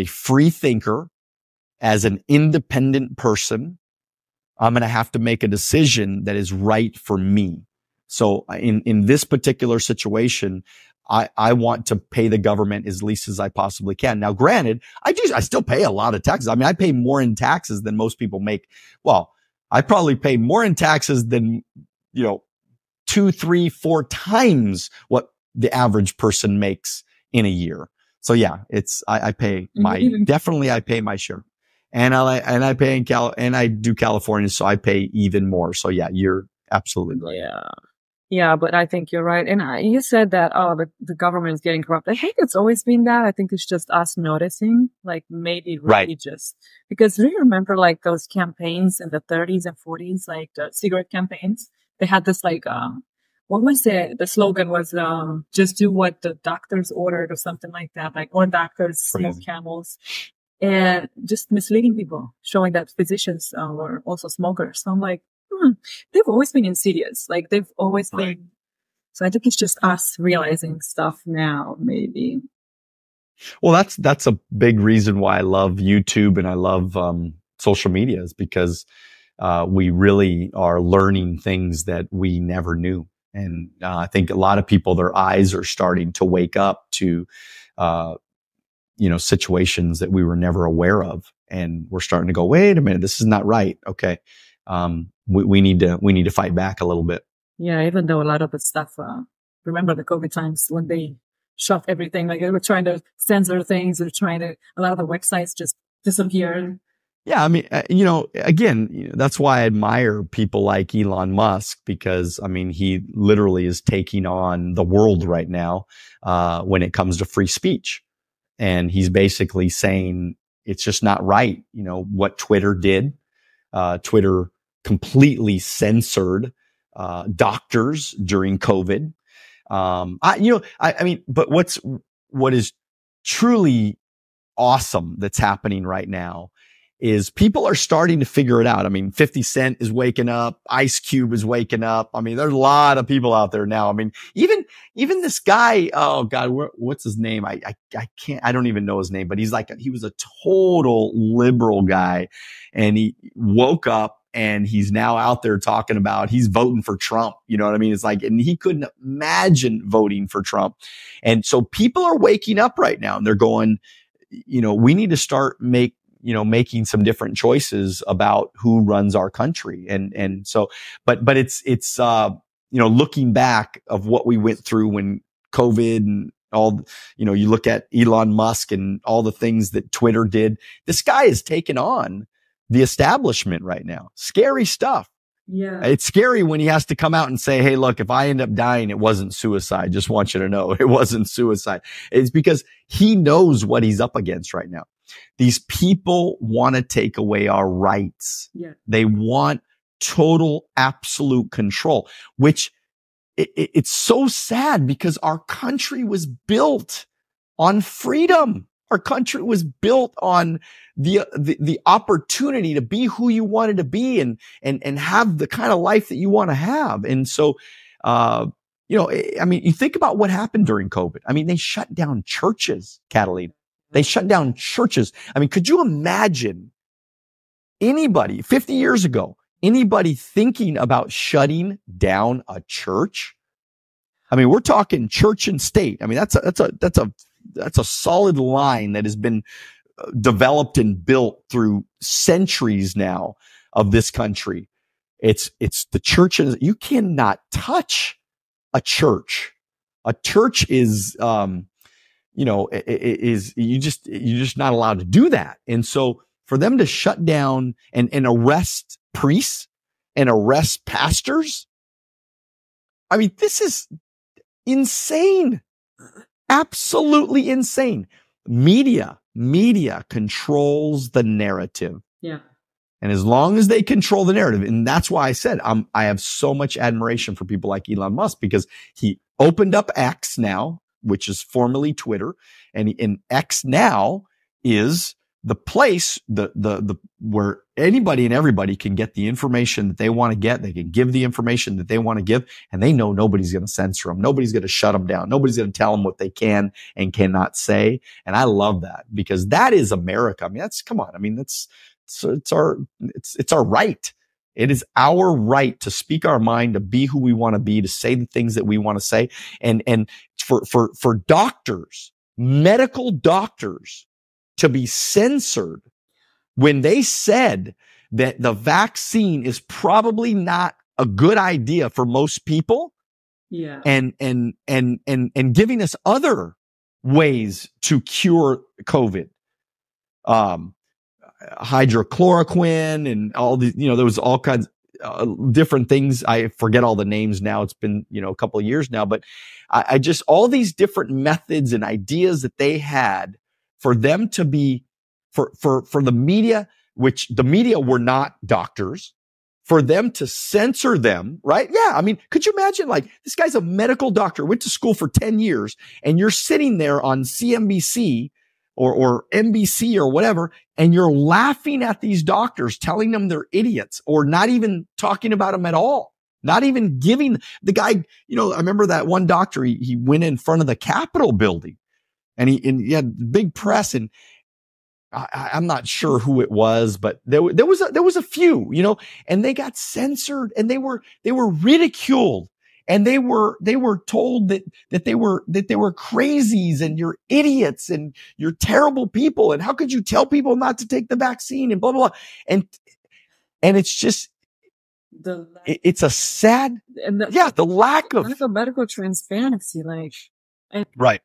free thinker, as an independent person, I'm going to have to make a decision that is right for me. So in this particular situation, I want to pay the government as least as I possibly can. Now, granted, I still pay a lot of taxes. I mean, I pay more in taxes than most people make. Well, I probably pay more in taxes than, 2, 3, 4 times what the average person makes in a year. So yeah, I pay I pay my share. And I pay and I do California, so I pay even more. So yeah, you're absolutely right. Yeah, but I think you're right. And you said that, the government is getting corrupt. I think it's always been that. I think it's just us noticing, like maybe really just because do you remember like those campaigns in the 30s and 40s, like the cigarette campaigns? They had this like, what was it? The slogan was, just do what the doctors ordered or something like that. Like one doctors smoke Camels. And just misleading people, showing that physicians were also smokers. So I'm like, they've always been insidious. Like they've always been. So I think it's just us realizing stuff now, maybe. Well, that's a big reason why I love YouTube and I love social media, is because we really are learning things that we never knew. And I think a lot of people, their eyes are starting to wake up to, situations that we were never aware of. And we're starting to go, wait a minute, this is not right. Okay. We need to fight back a little bit. Yeah. Even though a lot of the stuff, remember the COVID times when they shut everything, like they were trying to censor things. They're a lot of the websites just disappeared. Yeah, I mean, again, that's why I admire people like Elon Musk, because, I mean, he literally is taking on the world right now when it comes to free speech. And he's basically saying it's just not right. What Twitter did. Twitter completely censored doctors during COVID. But what is truly awesome that's happening right now is people are starting to figure it out. I mean, 50 Cent is waking up. Ice Cube is waking up. I mean, there's a lot of people out there now. I mean, even this guy, oh God, what's his name? I don't even know his name, but he was a total liberal guy, and he woke up and he's now out there talking about he's voting for Trump. You know what I mean? It's like, and he couldn't imagine voting for Trump. And so people are waking up right now and they're going, we need to start making some different choices about who runs our country. And so, but it's looking back of what we went through when COVID and all, you look at Elon Musk and all the things that Twitter did. This guy is taking on the establishment right now. Scary stuff. Yeah. It's scary when he has to come out and say, hey, look, if I end up dying, it wasn't suicide. Just want you to know it wasn't suicide. It's because he knows what he's up against right now. These people want to take away our rights. Yeah. They want total, absolute control, which it's so sad because our country was built on freedom. Our country was built on the opportunity to be who you wanted to be and have the kind of life that you want to have. And so, you think about what happened during COVID. I mean, they shut down churches, Catalina. They shut down churches. I mean, could you imagine anybody 50 years ago, anybody thinking about shutting down a church? I mean, we're talking church and state. I mean, that's a solid line that has been developed and built through centuries now of this country. It's the church. You cannot touch a church. A church is, you're just not allowed to do that. And so for them to shut down and arrest priests and arrest pastors, I mean, this is insane. Absolutely insane. Media controls the narrative. Yeah. And as long as they control the narrative, and that's why I said I have so much admiration for people like Elon Musk, because he opened up X now, which is formerly Twitter, and X now is the place where anybody and everybody can get the information that they want to get. They can give the information that they want to give, and they know nobody's going to censor them. Nobody's going to shut them down. Nobody's going to tell them what they can and cannot say. And I love that, because that is America. I mean, it's our right. It is our right to speak our mind, to be who we want to be, to say the things that we want to say. And for doctors, medical doctors, to be censored when they said that the vaccine is probably not a good idea for most people. Yeah. And giving us other ways to cure COVID. Hydrochloroquine and all the, there was all kinds of different things. I forget all the names now. It's been, a couple of years now, but I just, all these different methods and ideas that they had for them to be, for the media, which the media were not doctors, for them to censor them, right? Yeah. I mean, could you imagine, like, this guy's a medical doctor, went to school for 10 years, and you're sitting there on CNBC or NBC or whatever, and you're laughing at these doctors, telling them they're idiots, or not even talking about them at all. Not even giving the guy, I remember that one doctor, he went in front of the Capitol building And he had big press, and I'm not sure who it was, but there was a few, you know, and they got censored, and they were ridiculed, and they were told that they were crazies, and you're idiots, and you're terrible people, and how could you tell people not to take the vaccine, and blah blah blah. And it's just it's a sad, the lack of medical transparency, like, right.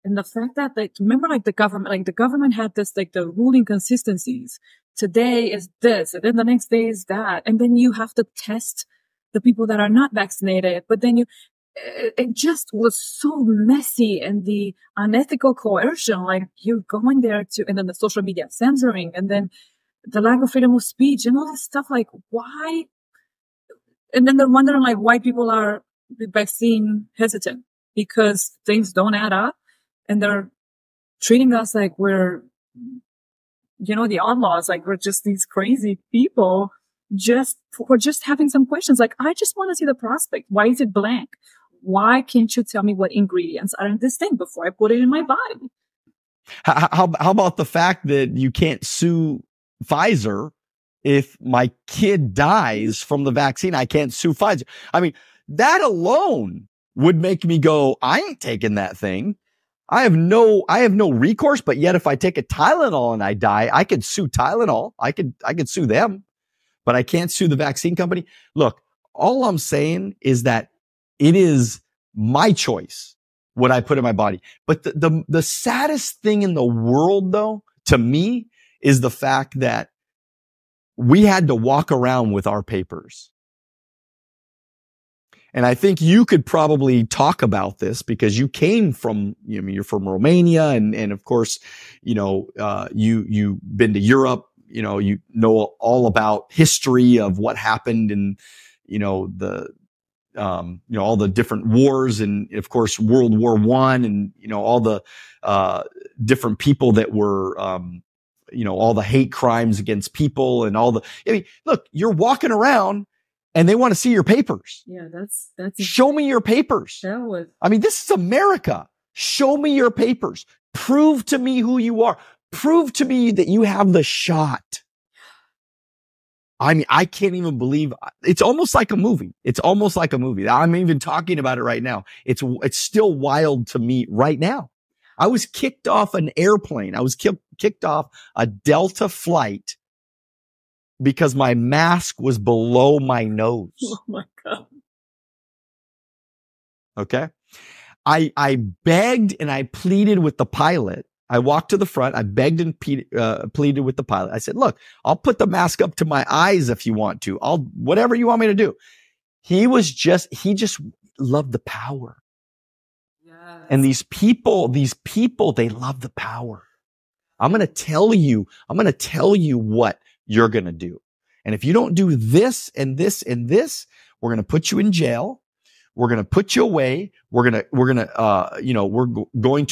And the fact that, like, remember, like, the government had this, like, the rule inconsistencies. Today is this, and then the next day is that. And then you have to test the people that are not vaccinated. But then it just was so messy, and the unethical coercion, like, you're going there and then the social media censoring, and then the lack of freedom of speech and all this stuff. Like, why? And then they're wondering, like, why people are vaccine hesitant, because things don't add up. And they're treating us like we're, you know, the outlaws, like we're just these crazy people for just having some questions. Like, I just want to see the prospect. Why is it blank? Why can't you tell me what ingredients are in this thing before I put it in my body? How about the fact that you can't sue Pfizer if my kid dies from the vaccine? I can't sue Pfizer. I mean, that alone would make me go, I ain't taking that thing. I have no recourse, but yet if I take a Tylenol and I die, I could sue Tylenol. I could sue them, but I can't sue the vaccine company. Look, all I'm saying is that it is my choice what I put in my body. But the saddest thing in the world, though, to me, is the fact that we had to walk around with our papers. And I think you could probably talk about this because you came from, you know, you're from Romania, and of course, you know, you've been to Europe, you know all about history of what happened in, you know, all the different wars, and of course, World War I, and, you know, all the, different people that were, you know, all the hate crimes against people, and I mean, look, you're walking around, and they want to see your papers. Yeah, that's. Show me your papers. I mean, this is America. Show me your papers. Prove to me who you are. Prove to me that you have the shot. I mean, I can't even believe it's almost like a movie. It's almost like a movie. I'm even talking about it right now. It's still wild to me right now. I was kicked off an airplane. I was kicked off a Delta flight because my mask was below my nose. Oh my God. Okay. I begged and I pleaded with the pilot. I walked to the front. I begged and pleaded with the pilot. I said, look, I'll put the mask up to my eyes if you want to. Whatever you want me to do. He just loved the power. Yes. And these people, they love the power. I'm going to tell you what you're going to do. And if you don't do this and this and this, we're going to put you in jail. We're going to put you away. We're going to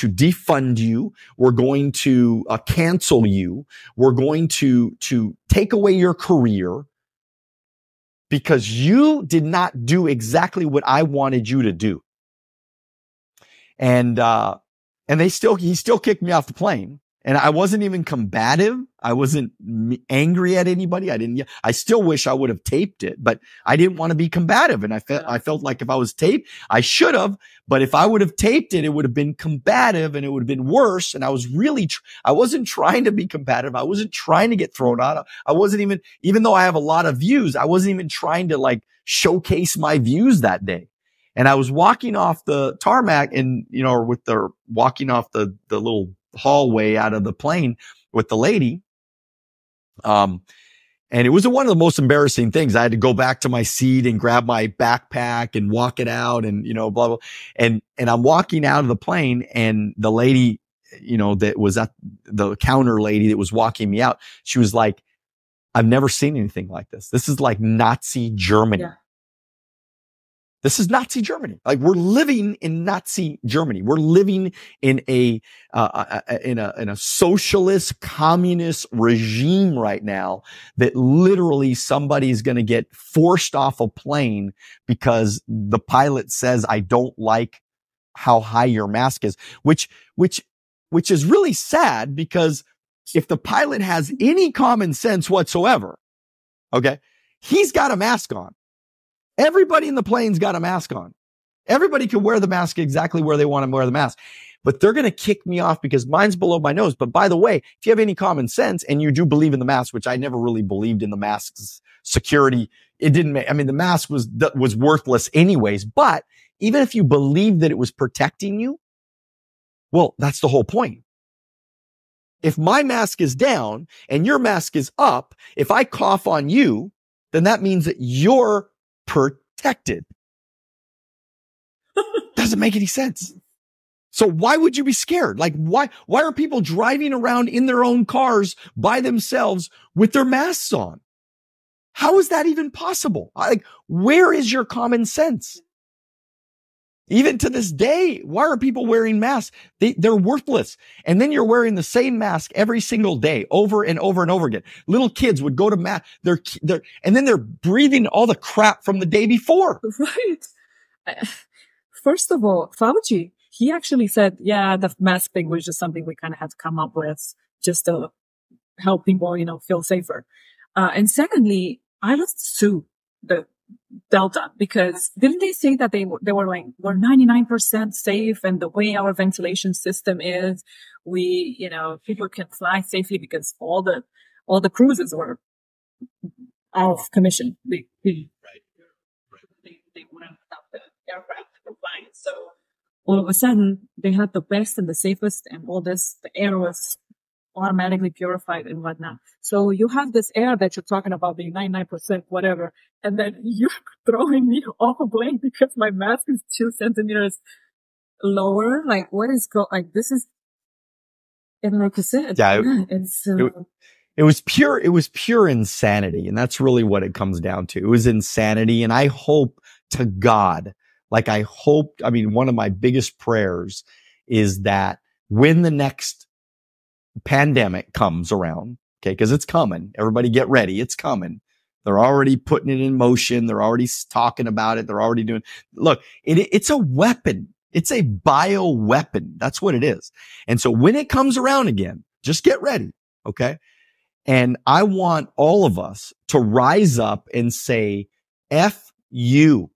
defund you. We're going to cancel you. We're going to take away your career because you did not do exactly what I wanted you to do. And he still kicked me off the plane. And I wasn't even combative. I wasn't angry at anybody. I still wish I would have taped it, but I didn't want to be combative. And I felt like if I was taped, I should have, but if I would have taped it, it would have been combative and it would have been worse. And I was I wasn't trying to be combative. I wasn't trying to get thrown out. I wasn't even though I have a lot of views, I wasn't even trying to like showcase my views that day. And I was walking off the tarmac and, walking off the little hallway out of the plane with the lady. And it was one of the most embarrassing things. I had to go back to my seat and grab my backpack and walk it out and, blah, blah. And I'm walking out of the plane and the lady, that was at the counter lady that was walking me out. She was like, I've never seen anything like this. This is like Nazi Germany. Yeah. This is Nazi Germany. Like we're living in Nazi Germany. We're living in a socialist communist regime right now that literally somebody's going to get forced off a plane because the pilot says, I don't like how high your mask is, which which is really sad because if the pilot has any common sense whatsoever, okay, he's got a mask on. Everybody in the plane's got a mask on. Everybody can wear the mask exactly where they want to wear the mask. But they're going to kick me off because mine's below my nose. But by the way, if you have any common sense and you do believe in the mask, which I never really believed in the mask's security, it didn't make, I mean, the mask was worthless anyways. But even if you believe that it was protecting you, well, that's the whole point. If my mask is down and your mask is up, if I cough on you, then that means that you're protected. Doesn't make any sense. So why would you be scared? Like, why are people driving around in their own cars by themselves with their masks on? How is that even possible? Like, where is your common sense? Even to this day, why are people wearing masks? They're worthless. And then you're wearing the same mask every single day, over and over and over again. Little kids would go to mass, and then they're breathing all the crap from the day before. Right. First of all, Fauci, he actually said, yeah, the mask thing was just something we kind of had to come up with just to help people, feel safer. And secondly, I would sue the Delta because didn't they say that they were like, we're 99% safe and the way our ventilation system is, people can fly safely because all the cruises were out of commission. They wouldn't stop the aircraft from flying. So all of a sudden they had the best and the safest and all this, the air was automatically purified and whatnot. So you have this air that you're talking about being 99% whatever, and then you're throwing me off a plane because my mask is 2 centimeters lower. Like, what is this is, and like you said, it was pure insanity. And that's really what it comes down to. It was insanity. And I hope to God, one of my biggest prayers is that when the next pandemic comes around, okay, because it's coming. Everybody get ready. It's coming. They're already putting it in motion. They're already talking about it. They're already doing, look, it's a weapon. It's a bio weapon. That's what it is. And so when it comes around again, just get ready. Okay. And I want all of us to rise up and say, F you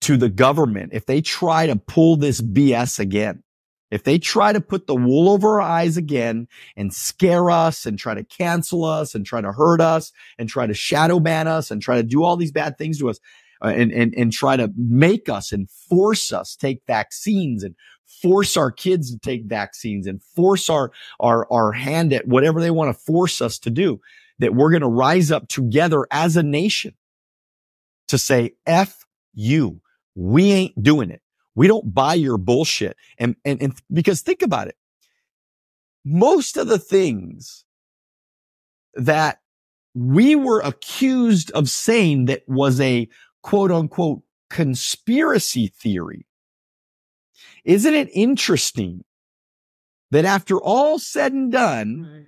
to the government if they try to pull this BS again. If they try to put the wool over our eyes again and scare us and try to cancel us and try to hurt us and try to shadow ban us and try to do all these bad things to us and try to make us and force us take vaccines and force our kids to take vaccines and force our hand at whatever they want to force us to do, that we're going to rise up together as a nation to say, F you. We ain't doing it. We don't buy your bullshit. And because think about it. Most of the things that we were accused of saying that was a quote unquote conspiracy theory. Isn't it interesting that after all said and done,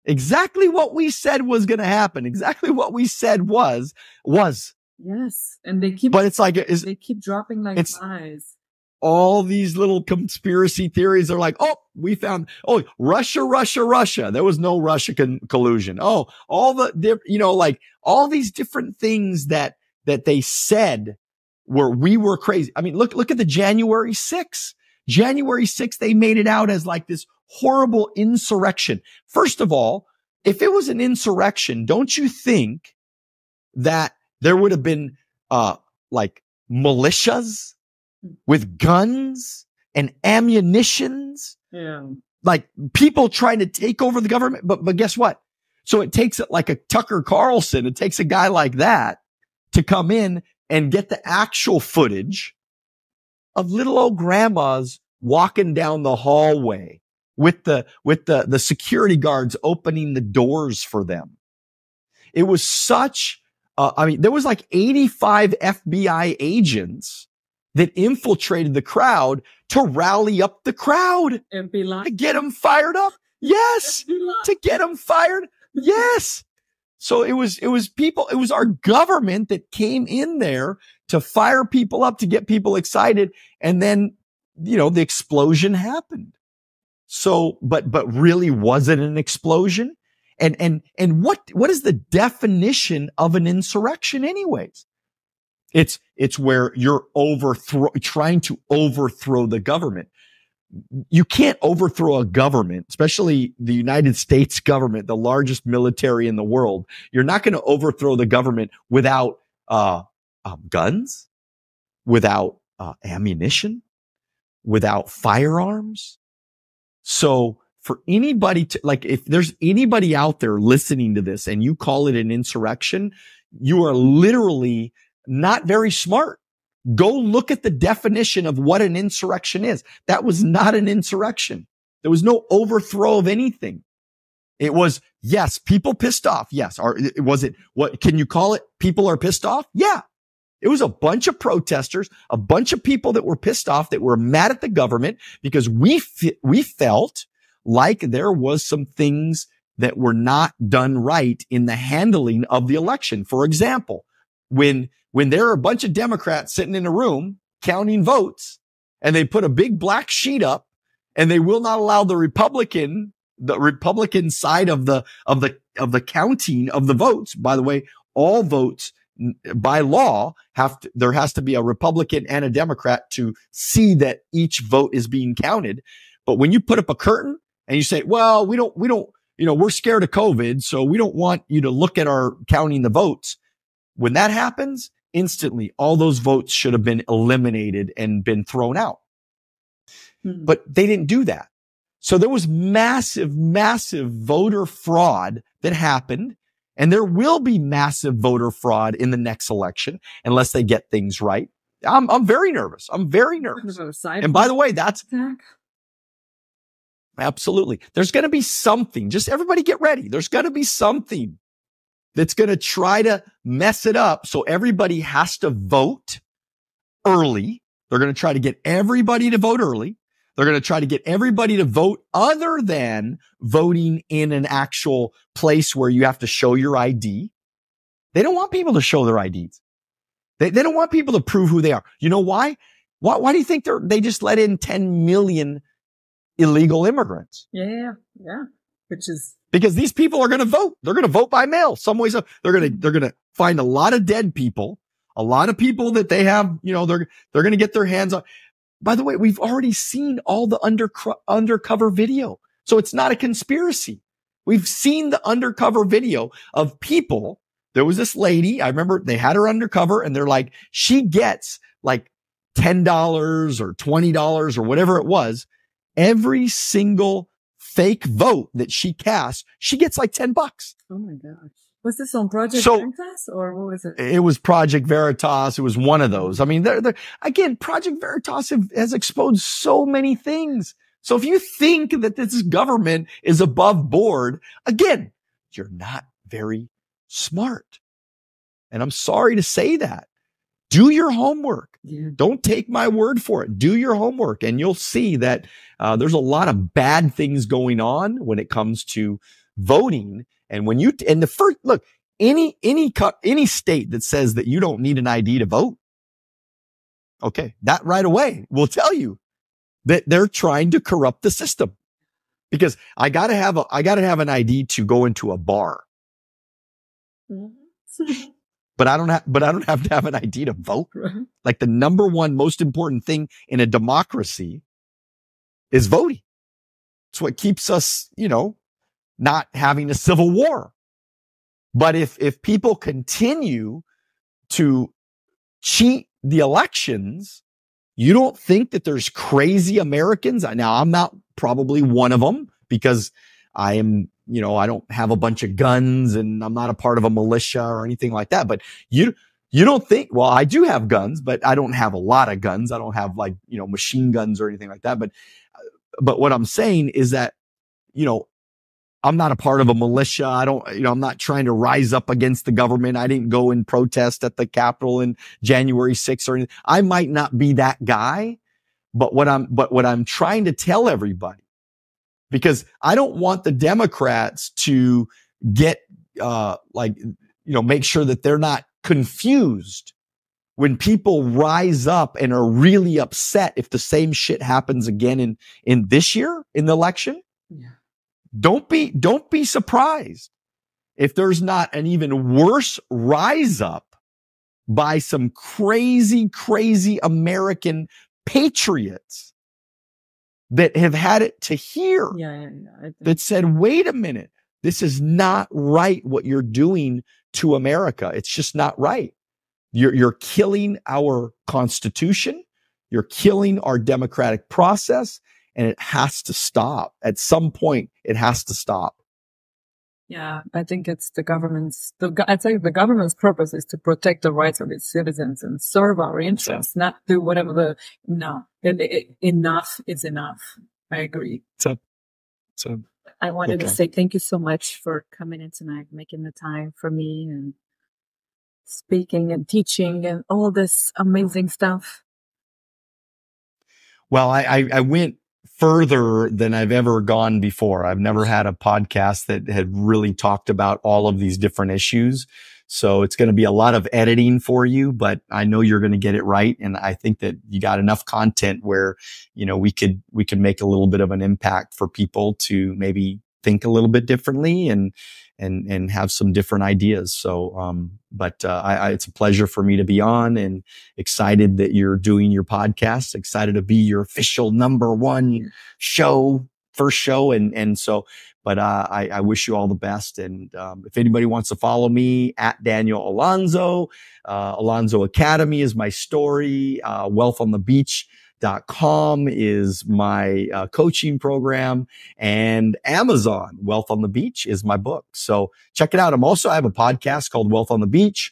exactly what we said was going to happen, exactly what we said was. Yes. And they keep, but it's like, they keep dropping like flies. All these little conspiracy theories are like, we found, Russia. There was no Russia collusion. All all these different things that they said we were crazy. I mean, look at the January 6th. January 6th, they made it out as like this horrible insurrection. First of all, if it was an insurrection, don't you think that there would have been, like militias with guns and ammunitions, like people trying to take over the government. But guess what? So it takes it like a Tucker Carlson. It takes a guy like that to come in and get the actual footage of little old grandmas walking down the hallway with the security guards opening the doors for them. It was such, there was like 85 FBI agents that infiltrated the crowd to rally up the crowd and be like, to get them fired up. Yes. To get them fired. Yes. So it was our government that came in there to fire people up, to get people excited. And then, the explosion happened. So, but really was it an explosion? And what is the definition of an insurrection anyways? It's where you're trying to overthrow the government. You can't overthrow a government, especially the United States government, the largest military in the world. You're not going to overthrow the government without guns, without ammunition, without firearms. So for anybody to, like, if there's anybody out there listening to this and you call it an insurrection, you are literally not very smart. Go look at the definition of what an insurrection is. That was not an insurrection. There was no overthrow of anything. It was, yes, people pissed off. Yes. Or was it, what can you call it? People are pissed off? Yeah. It was a bunch of protesters, a bunch of people that were pissed off, that were mad at the government because we felt like there was some things that were not done right in the handling of the election. For example, when there are a bunch of Democrats sitting in a room counting votes and they put a big black sheet up and they will not allow the Republican side of the counting of the votes. By the way, all votes by law there has to be a Republican and a Democrat to see that each vote is being counted. But when you put up a curtain and you say, well, we don't, we're scared of COVID, so we don't want you to look at our counting the votes. When that happens, instantly, all those votes should have been eliminated and been thrown out. But they didn't do that. So there was massive voter fraud that happened. And there will be massive voter fraud in the next election unless they get things right. I'm very nervous. I'm very nervous. And by the way, that's absolutely. There's going to be something. Just everybody get ready. There's going to be something that's going to try to mess it up. So everybody has to vote early. They're going to try to get everybody to vote early. They're going to try to get everybody to vote other than voting in an actual place where you have to show your ID. They don't want people to show their IDs. They don't want people to prove who they are. You know why? Why do you think they just let in 10 million illegal immigrants? Yeah. Which is because these people are going to vote. They're going to vote by mail. Some ways they're going to find a lot of dead people, a lot of people that they have, they're going to get their hands on. By the way, we've already seen all the undercover video. So it's not a conspiracy. We've seen the undercover video of people. There was this lady. I remember they had her undercover and they're like, she gets like $10 or $20 or whatever it was. Every single fake vote that she casts, she gets like $10. Oh my gosh. Was this on Project Veritas or what was it? It was Project Veritas. It was one of those. I mean, again, Project Veritas has exposed so many things. So if you think that this government is above board, again, you're not very smart. And I'm sorry to say that. Do your homework. Yeah. Don't take my word for it. Do your homework and you'll see that there's a lot of bad things going on when it comes to voting. And when the first look, any state that says that you don't need an ID to vote, okay, that right away will tell you that they're trying to corrupt the system. Because I gotta have an ID to go into a bar. But I don't have to have an ID to vote. Like the number one most important thing in a democracy is voting. It's what keeps us, not having a civil war. But if people continue to cheat the elections, you don't think that there's crazy Americans? Now, I'm not probably one of them because I am, I don't have a bunch of guns and I'm not a part of a militia or anything like that. But you don't think, well, I do have guns, but I don't have a lot of guns. I don't have machine guns or anything like that. But what I'm saying is that, I'm not a part of a militia. I'm not trying to rise up against the government. I didn't go and protest at the Capitol in January 6th or anything. I might not be that guy, but what I'm trying to tell everybody, because I don't want the Democrats to get, make sure that they're not confused when people rise up and are really upset if the same shit happens again in this year, in the election, don't be surprised if there's not an even worse rise up by some crazy, crazy American patriots that have had it to hear that said, wait a minute, this is not right what you're doing to America. It's just not right. You're killing our Constitution. You're killing our democratic process, and it has to stop. At some point, it has to stop. Yeah, I think it's the government's purpose is to protect the rights of its citizens and serve our interests, not do whatever enough is enough. I agree. So I wanted to say thank you so much for coming in tonight, making the time for me and speaking and teaching and all this amazing stuff. Well, I went further than I've ever gone before. I've never had a podcast that had really talked about all of these different issues. So it's going to be a lot of editing for you, but I know you're going to get it right. And I think that you got enough content where, we could make a little bit of an impact for people to maybe think a little bit differently and have some different ideas. So, it's a pleasure for me to be on and excited that you're doing your podcast, excited to be your official #1 first show. I wish you all the best. And, if anybody wants to follow me at Daniel Alonzo, Alonzo Academy is my story. wealthonthebeach.com is my coaching program, and Amazon Wealth on the Beach is my book. So check it out. I have a podcast called Wealth on the Beach,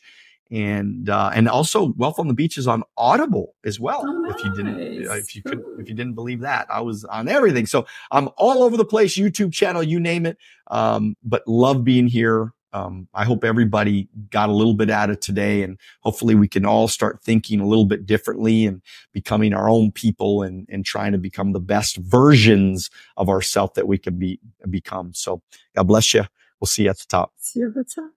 and also Wealth on the Beach is on Audible as well. Oh, nice. If you didn't believe that, I was on everything. So I'm all over the place, YouTube channel, you name it. But love being here. I hope everybody got a little bit out of today, and hopefully we can all start thinking a little bit differently and becoming our own people and trying to become the best versions of ourselves that we can become. So God bless you. We'll see you at the top. See you at the top.